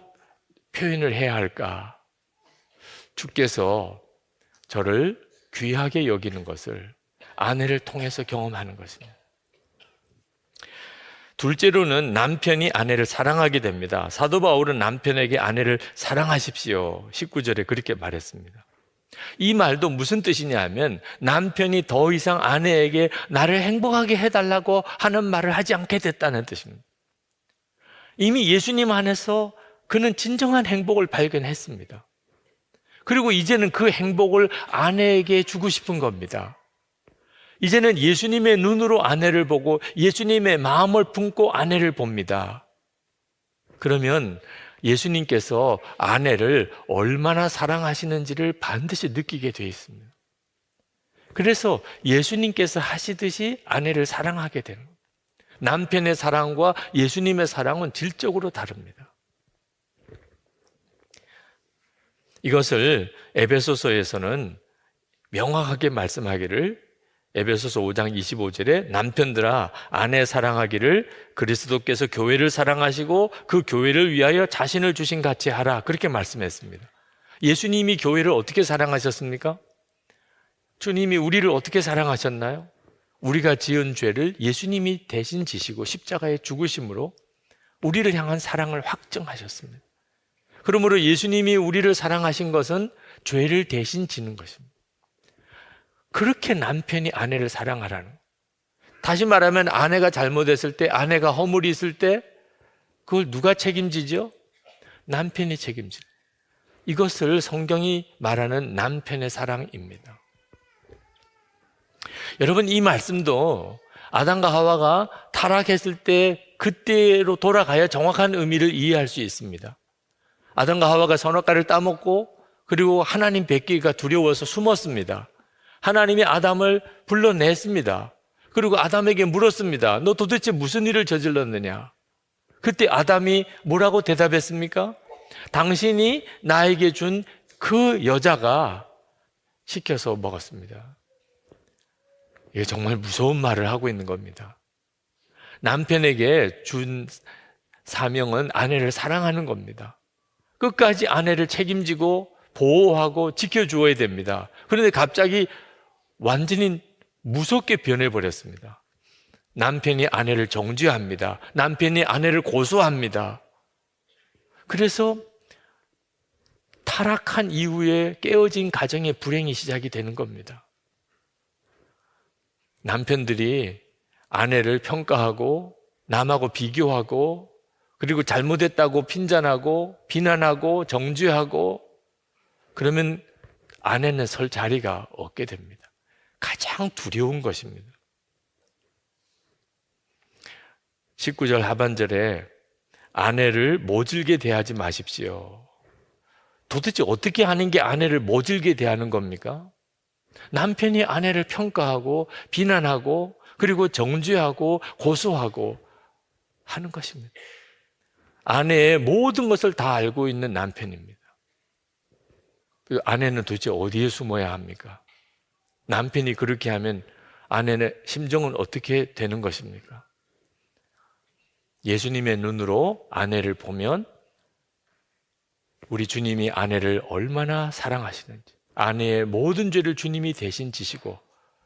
Speaker 1: 표현을 해야 할까? 주께서 저를 귀하게 여기는 것을 아내를 통해서 경험하는 것입니다. 둘째로는 남편이 아내를 사랑하게 됩니다. 사도 바울은 남편에게 아내를 사랑하십시오. 19절에 그렇게 말했습니다. 이 말도 무슨 뜻이냐 하면 남편이 더 이상 아내에게 나를 행복하게 해달라고 하는 말을 하지 않게 됐다는 뜻입니다. 이미 예수님 안에서 그는 진정한 행복을 발견했습니다. 그리고 이제는 그 행복을 아내에게 주고 싶은 겁니다. 이제는 예수님의 눈으로 아내를 보고 예수님의 마음을 품고 아내를 봅니다. 그러면 예수님께서 아내를 얼마나 사랑하시는지를 반드시 느끼게 되어 있습니다. 그래서 예수님께서 하시듯이 아내를 사랑하게 되는 겁니다. 남편의 사랑과 예수님의 사랑은 질적으로 다릅니다. 이것을 에베소서에서는 명확하게 말씀하기를 에베소서 5장 25절에 남편들아 아내 사랑하기를 그리스도께서 교회를 사랑하시고 그 교회를 위하여 자신을 주신 같이 하라 그렇게 말씀했습니다. 예수님이 교회를 어떻게 사랑하셨습니까? 주님이 우리를 어떻게 사랑하셨나요? 우리가 지은 죄를 예수님이 대신 지시고 십자가에 죽으심으로 우리를 향한 사랑을 확증하셨습니다. 그러므로 예수님이 우리를 사랑하신 것은 죄를 대신 지는 것입니다. 그렇게 남편이 아내를 사랑하라는 거예요. 다시 말하면 아내가 잘못했을 때, 아내가 허물이 있을 때 그걸 누가 책임지죠? 남편이 책임지죠. 이것을 성경이 말하는 남편의 사랑입니다. 여러분, 이 말씀도 아담과 하와가 타락했을 때 그때로 돌아가야 정확한 의미를 이해할 수 있습니다. 아담과 하와가 선악과를 따먹고 그리고 하나님 뵙기가 두려워서 숨었습니다. 하나님이 아담을 불러냈습니다. 그리고 아담에게 물었습니다. 너 도대체 무슨 일을 저질렀느냐? 그때 아담이 뭐라고 대답했습니까? 당신이 나에게 준 그 여자가 시켜서 먹었습니다. 이게 정말 무서운 말을 하고 있는 겁니다. 남편에게 준 사명은 아내를 사랑하는 겁니다. 끝까지 아내를 책임지고 보호하고 지켜주어야 됩니다. 그런데 갑자기 완전히 무섭게 변해버렸습니다. 남편이 아내를 정죄합니다. 남편이 아내를 고소합니다. 그래서 타락한 이후에 깨어진 가정의 불행이 시작이 되는 겁니다. 남편들이 아내를 평가하고 남하고 비교하고 그리고 잘못했다고 핀잔하고 비난하고 정죄하고 그러면 아내는 설 자리가 없게 됩니다. 가장 두려운 것입니다. 19절 하반절에 아내를 모질게 대하지 마십시오. 도대체 어떻게 하는 게 아내를 모질게 대하는 겁니까? 남편이 아내를 평가하고 비난하고 그리고 정죄하고 고소하고 하는 것입니다. 아내의 모든 것을 다 알고 있는 남편입니다. 아내는 도대체 어디에 숨어야 합니까? 남편이 그렇게 하면 아내의 심정은 어떻게 되는 것입니까? 예수님의 눈으로 아내를 보면 우리 주님이 아내를 얼마나 사랑하시는지, 아내의 모든 죄를 주님이 대신 지시고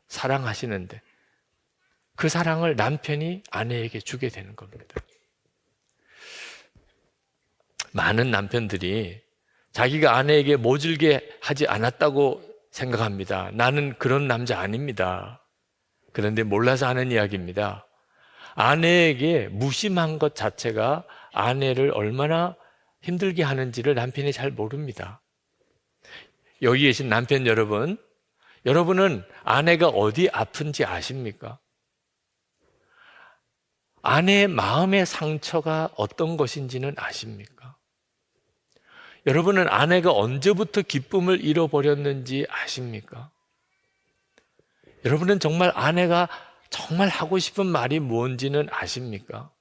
Speaker 1: 사랑하시는데 그 사랑을 남편이 아내에게 주게 되는 겁니다. 많은 남편들이 자기가 아내에게 모질게 하지 않았다고 생각합니다. 나는 그런 남자 아닙니다. 그런데 몰라서 하는 이야기입니다. 아내에게 무심한 것 자체가 아내를 얼마나 힘들게 하는지를 남편이 잘 모릅니다. 여기 계신 남편 여러분, 여러분은 아내가 어디 아픈지 아십니까? 아내의 마음의 상처가 어떤 것인지는 아십니까? 여러분은 아내가 언제부터 기쁨을 잃어버렸는지 아십니까? 여러분은 정말 아내가 정말 하고 싶은 말이 뭔지는 아십니까?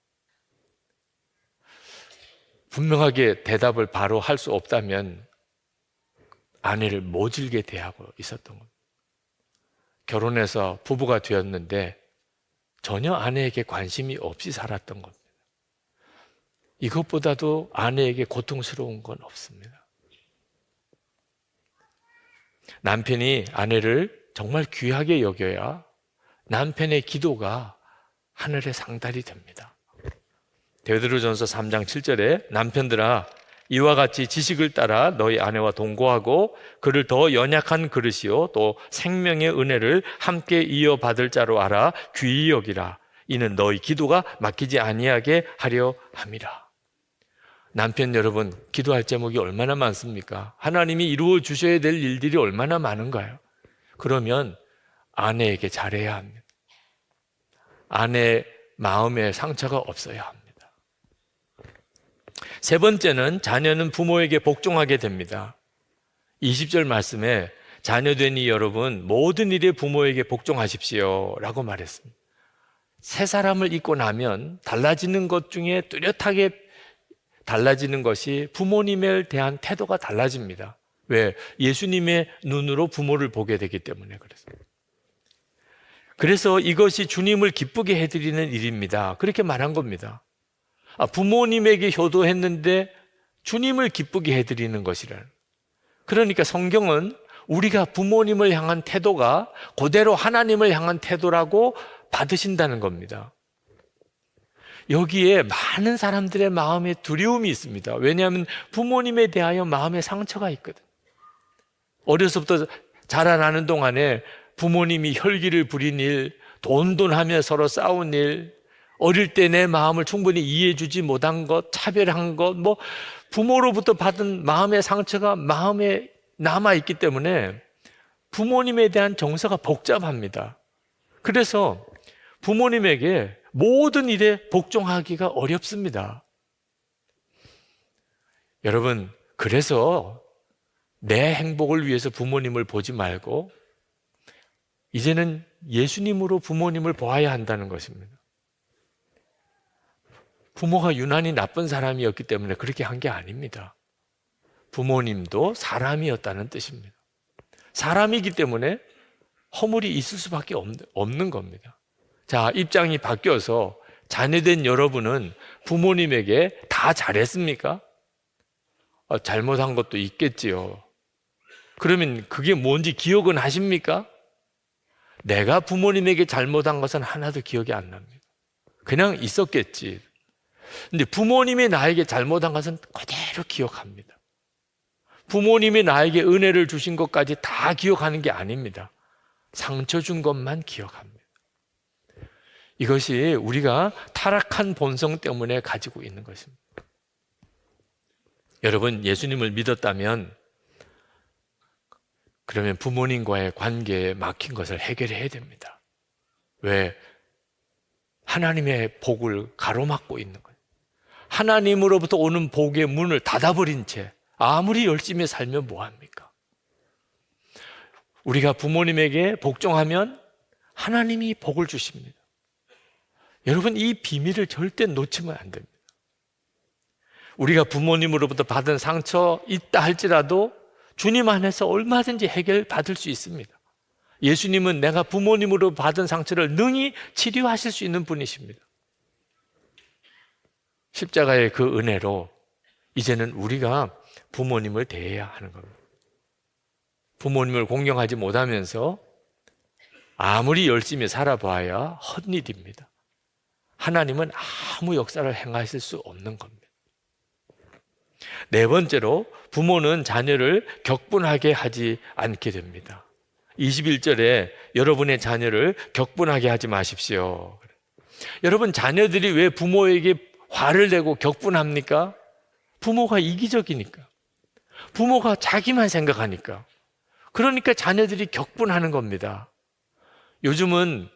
Speaker 1: 분명하게 대답을 바로 할 수 없다면 아내를 모질게 대하고 있었던 겁니다. 결혼해서 부부가 되었는데 전혀 아내에게 관심이 없이 살았던 겁니다. 이것보다도 아내에게 고통스러운 건 없습니다. 남편이 아내를 정말 귀하게 여겨야 남편의 기도가 하늘에 상달이 됩니다. 베드로전서 3장 7절에 남편들아 이와 같이 지식을 따라 너희 아내와 동거하고 그를 더 연약한 그릇이요 또 생명의 은혜를 함께 이어받을 자로 알아 귀히 여기라. 이는 너희 기도가 막히지 아니하게 하려 함이라. 남편 여러분, 기도할 제목이 얼마나 많습니까? 하나님이 이루어 주셔야 될 일들이 얼마나 많은가요? 그러면 아내에게 잘해야 합니다. 아내 마음에 상처가 없어야 합니다. 세 번째는 자녀는 부모에게 복종하게 됩니다. 20절 말씀에 자녀되니 여러분 모든 일에 부모에게 복종하십시오 라고 말했습니다. 새 사람을 입고 나면 달라지는 것 중에 뚜렷하게 달라지는 것이 부모님에 대한 태도가 달라집니다. 왜? 예수님의 눈으로 부모를 보게 되기 때문에 그렇습니다. 그래서 이것이 주님을 기쁘게 해드리는 일입니다. 그렇게 말한 겁니다. 부모님에게 효도했는데 주님을 기쁘게 해드리는 것이라는. 그러니까 성경은 우리가 부모님을 향한 태도가 그대로 하나님을 향한 태도라고 받으신다는 겁니다. 여기에 많은 사람들의 마음에 두려움이 있습니다. 왜냐하면 부모님에 대하여 마음에 상처가 있거든. 어려서부터 자라나는 동안에 부모님이 혈기를 부린 일, 돈하며 서로 싸운 일, 어릴 때 내 마음을 충분히 이해해주지 못한 것, 차별한 것, 부모로부터 받은 마음의 상처가 마음에 남아있기 때문에 부모님에 대한 정서가 복잡합니다. 그래서 부모님에게 모든 일에 복종하기가 어렵습니다. 여러분, 그래서 내 행복을 위해서 부모님을 보지 말고 이제는 예수님으로 부모님을 보아야 한다는 것입니다. 부모가 유난히 나쁜 사람이었기 때문에 그렇게 한 게 아닙니다. 부모님도 사람이었다는 뜻입니다. 사람이기 때문에 허물이 있을 수밖에 없는 겁니다. 자, 입장이 바뀌어서 자녀된 여러분은 부모님에게 다 잘했습니까? 잘못한 것도 있겠지요. 그러면 그게 뭔지 기억은 하십니까? 내가 부모님에게 잘못한 것은 하나도 기억이 안 납니다. 그냥 있었겠지. 근데 부모님이 나에게 잘못한 것은 그대로 기억합니다. 부모님이 나에게 은혜를 주신 것까지 다 기억하는 게 아닙니다. 상처 준 것만 기억합니다. 이것이 우리가 타락한 본성 때문에 가지고 있는 것입니다. 여러분, 예수님을 믿었다면 그러면 부모님과의 관계에 막힌 것을 해결해야 됩니다. 왜? 하나님의 복을 가로막고 있는 거예요. 하나님으로부터 오는 복의 문을 닫아버린 채 아무리 열심히 살면 뭐합니까? 우리가 부모님에게 복종하면 하나님이 복을 주십니다. 여러분, 이 비밀을 절대 놓치면 안 됩니다. 우리가 부모님으로부터 받은 상처 있다 할지라도 주님 안에서 얼마든지 해결받을 수 있습니다. 예수님은 내가 부모님으로 받은 상처를 능히 치료하실 수 있는 분이십니다. 십자가의 그 은혜로 이제는 우리가 부모님을 대해야 하는 겁니다. 부모님을 공경하지 못하면서 아무리 열심히 살아봐야 헛일입니다. 하나님은 아무 역사를 행하실 수 없는 겁니다. 네 번째로 부모는 자녀를 격분하게 하지 않게 됩니다. 21절에 여러분의 자녀를 격분하게 하지 마십시오. 여러분, 자녀들이 왜 부모에게 화를 내고 격분합니까? 부모가 이기적이니까. 부모가 자기만 생각하니까. 그러니까 자녀들이 격분하는 겁니다. 요즘은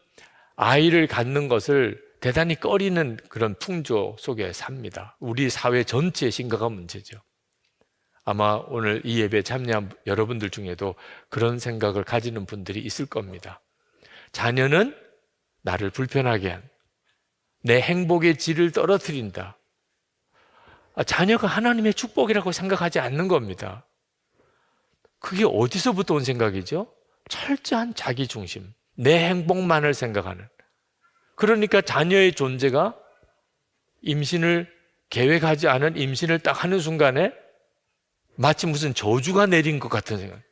Speaker 1: 아이를 갖는 것을 대단히 꺼리는 그런 풍조 속에 삽니다. 우리 사회 전체의 심각한 문제죠. 아마 오늘 이 예배에 참여한 여러분들 중에도 그런 생각을 가지는 분들이 있을 겁니다. 자녀는 나를 불편하게 한, 내 행복의 질을 떨어뜨린다. 자녀가 하나님의 축복이라고 생각하지 않는 겁니다. 그게 어디서부터 온 생각이죠? 철저한 자기 중심, 내 행복만을 생각하는. 그러니까 자녀의 존재가 임신을 계획하지 않은 임신을 딱 하는 순간에 마치 무슨 저주가 내린 것 같은 생각.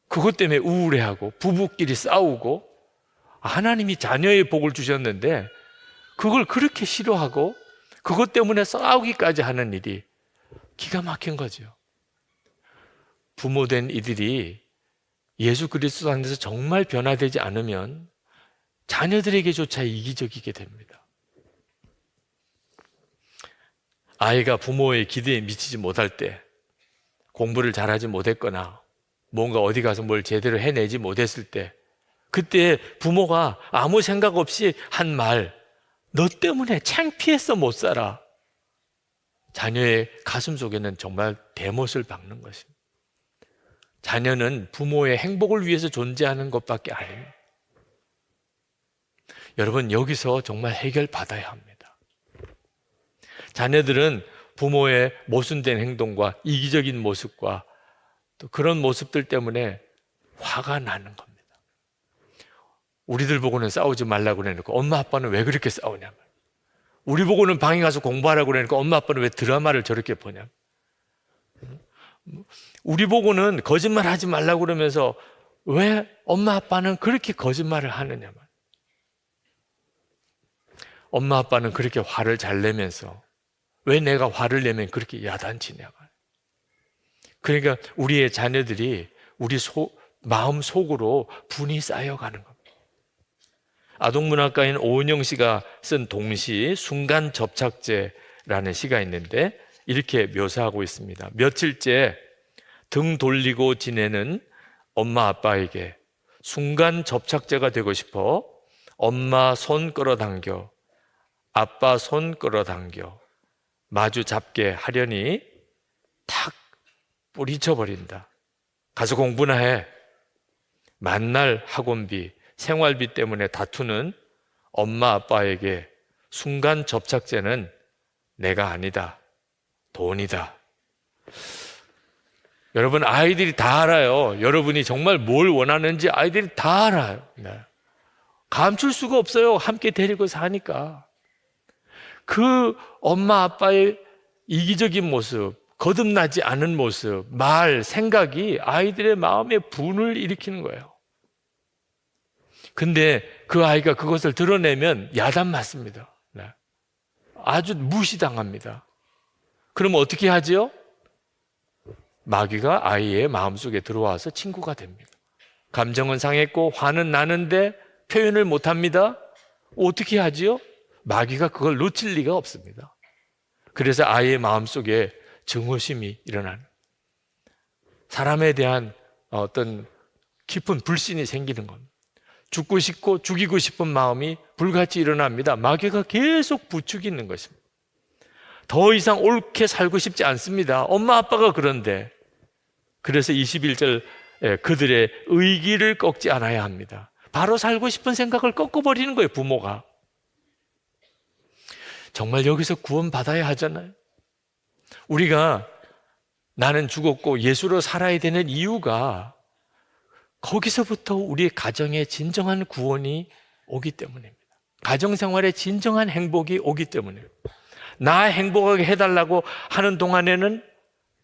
Speaker 1: 그것 때문에 우울해하고 부부끼리 싸우고, 하나님이 자녀의 복을 주셨는데 그걸 그렇게 싫어하고 그것 때문에 싸우기까지 하는 일이 기가 막힌 거죠. 부모된 이들이 예수 그리스도 안에서 정말 변화되지 않으면 자녀들에게조차 이기적이게 됩니다. 아이가 부모의 기대에 미치지 못할 때, 공부를 잘하지 못했거나 뭔가 어디 가서 뭘 제대로 해내지 못했을 때, 그때 부모가 아무 생각 없이 한 말, 너 때문에 창피해서 못 살아. 자녀의 가슴 속에는 정말 대못을 박는 것입니다. 자녀는 부모의 행복을 위해서 존재하는 것밖에 아닙니다. 여러분, 여기서 정말 해결받아야 합니다. 자녀들은 부모의 모순된 행동과 이기적인 모습과 또 그런 모습들 때문에 화가 나는 겁니다. 우리들 보고는 싸우지 말라고 그래놓고 엄마 아빠는 왜 그렇게 싸우냐면, 우리 보고는 방에 가서 공부하라고 그러니까 엄마 아빠는 왜 드라마를 저렇게 보냐, 우리 보고는 거짓말 하지 말라고 그러면서 왜 엄마 아빠는 그렇게 거짓말을 하느냐만, 엄마 아빠는 그렇게 화를 잘 내면서 왜 내가 화를 내면 그렇게 야단치냐. 그러니까 우리의 자녀들이 우리 마음 속으로 분이 쌓여가는 겁니다. 아동문학가인 오은영 씨가 쓴 동시 순간 접착제라는 시가 있는데 이렇게 묘사하고 있습니다. 며칠째 등 돌리고 지내는 엄마 아빠에게 순간 접착제가 되고 싶어 엄마 손 끌어당겨, 아빠 손 끌어당겨 마주 잡게 하려니 탁 뿌리쳐버린다. 가서 공부나 해. 만날 학원비, 생활비 때문에 다투는 엄마 아빠에게 순간 접착제는 내가 아니다, 돈이다. 여러분, 아이들이 다 알아요. 여러분이 정말 뭘 원하는지 아이들이 다 알아요. 네. 감출 수가 없어요. 함께 데리고 사니까. 그 엄마 아빠의 이기적인 모습, 거듭나지 않은 모습, 말, 생각이 아이들의 마음에 분을 일으키는 거예요. 근데 그 아이가 그것을 드러내면 야단 맞습니다. 네. 아주 무시당합니다. 그럼 어떻게 하지요? 마귀가 아이의 마음속에 들어와서 친구가 됩니다. 감정은 상했고 화는 나는데 표현을 못합니다. 어떻게 하지요? 마귀가 그걸 놓칠 리가 없습니다. 그래서 아이의 마음속에 증오심이 일어나는, 사람에 대한 어떤 깊은 불신이 생기는 겁니다. 죽고 싶고 죽이고 싶은 마음이 불같이 일어납니다. 마귀가 계속 부추기는 것입니다. 더 이상 옳게 살고 싶지 않습니다. 엄마 아빠가 그런데. 그래서 21절 그들의 의기를 꺾지 않아야 합니다. 바로 살고 싶은 생각을 꺾어버리는 거예요, 부모가. 정말 여기서 구원받아야 하잖아요. 우리가 나는 죽었고 예수로 살아야 되는 이유가 거기서부터 우리의 가정에 진정한 구원이 오기 때문입니다. 가정생활에 진정한 행복이 오기 때문입니다. 나 행복하게 해달라고 하는 동안에는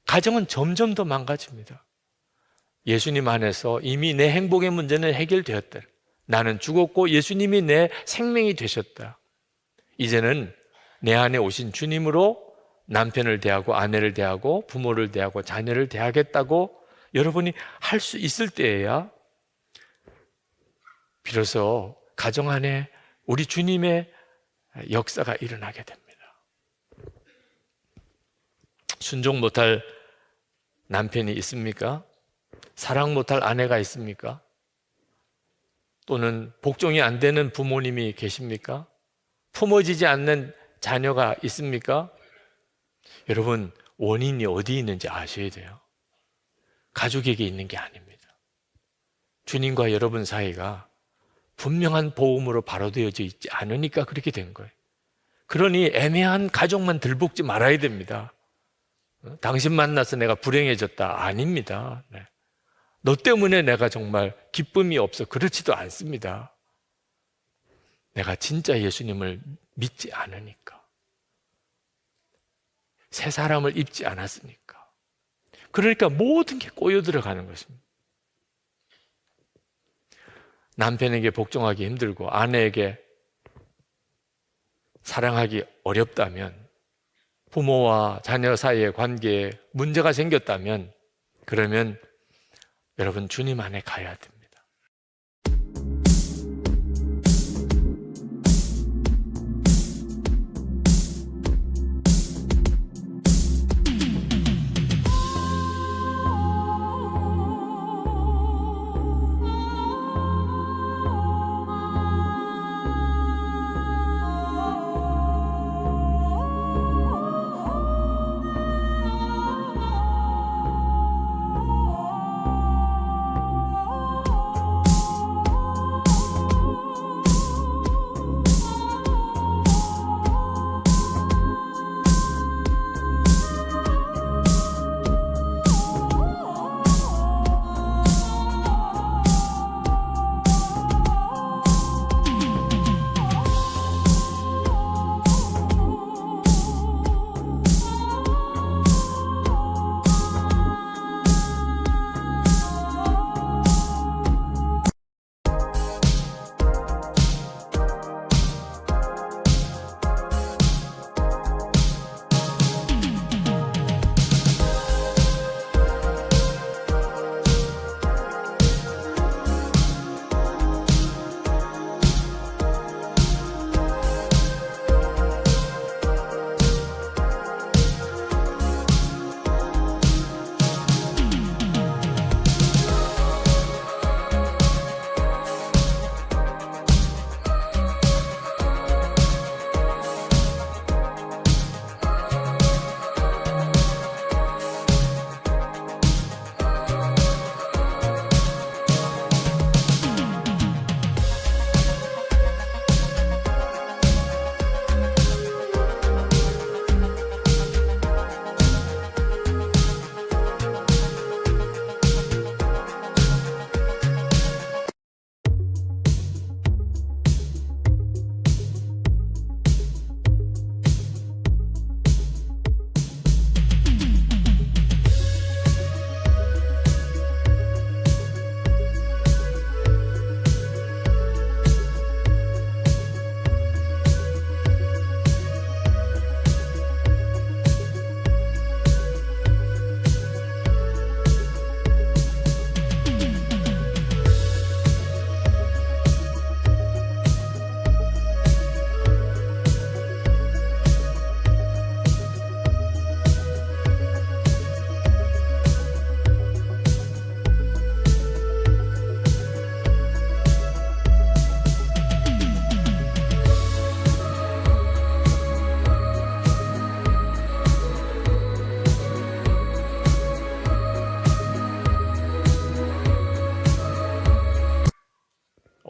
Speaker 1: 가정은 점점 더 망가집니다. 예수님 안에서 이미 내 행복의 문제는 해결되었다. 나는 죽었고 예수님이 내 생명이 되셨다. 이제는 내 안에 오신 주님으로 남편을 대하고 아내를 대하고 부모를 대하고 자녀를 대하겠다고 여러분이 할 수 있을 때에야 비로소 가정 안에 우리 주님의 역사가 일어나게 됩니다. 순종 못할 남편이 있습니까? 사랑 못할 아내가 있습니까? 또는 복종이 안 되는 부모님이 계십니까? 품어지지 않는 자녀가 있습니까? 여러분, 원인이 어디 있는지 아셔야 돼요. 가족에게 있는 게 아닙니다. 주님과 여러분 사이가 분명한 보험으로 바로 되어져 있지 않으니까 그렇게 된 거예요. 그러니 애매한 가족만 들볶지 말아야 됩니다. 당신 만나서 내가 불행해졌다. 아닙니다. 네. 너 때문에 내가 정말 기쁨이 없어. 그렇지도 않습니다. 내가 진짜 예수님을 믿지 않으니까. 새 사람을 입지 않았으니까. 그러니까 모든 게 꼬여 들어가는 것입니다. 남편에게 복종하기 힘들고 아내에게 사랑하기 어렵다면, 부모와 자녀 사이의 관계에 문제가 생겼다면, 그러면 여러분 주님 안에 가야 됩니다.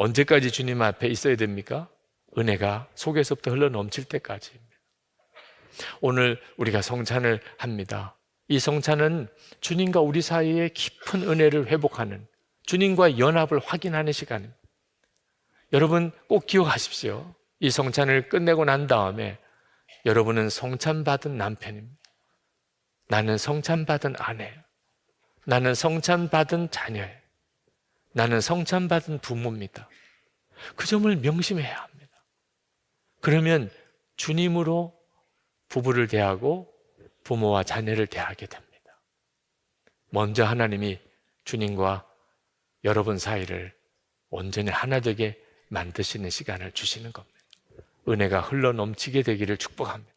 Speaker 1: 언제까지 주님 앞에 있어야 됩니까? 은혜가 속에서부터 흘러 넘칠 때까지입니다. 오늘 우리가 성찬을 합니다. 이 성찬은 주님과 우리 사이에 깊은 은혜를 회복하는, 주님과 연합을 확인하는 시간입니다. 여러분 꼭 기억하십시오. 이 성찬을 끝내고 난 다음에 여러분은 성찬받은 남편입니다. 나는 성찬받은 아내예요. 나는 성찬받은 자녀예요. 나는 성찬받은 부모입니다. 그 점을 명심해야 합니다. 그러면 주님으로 부부를 대하고 부모와 자녀를 대하게 됩니다. 먼저 하나님이 주님과 여러분 사이를 온전히 하나 되게 만드시는 시간을 주시는 겁니다. 은혜가 흘러 넘치게 되기를 축복합니다.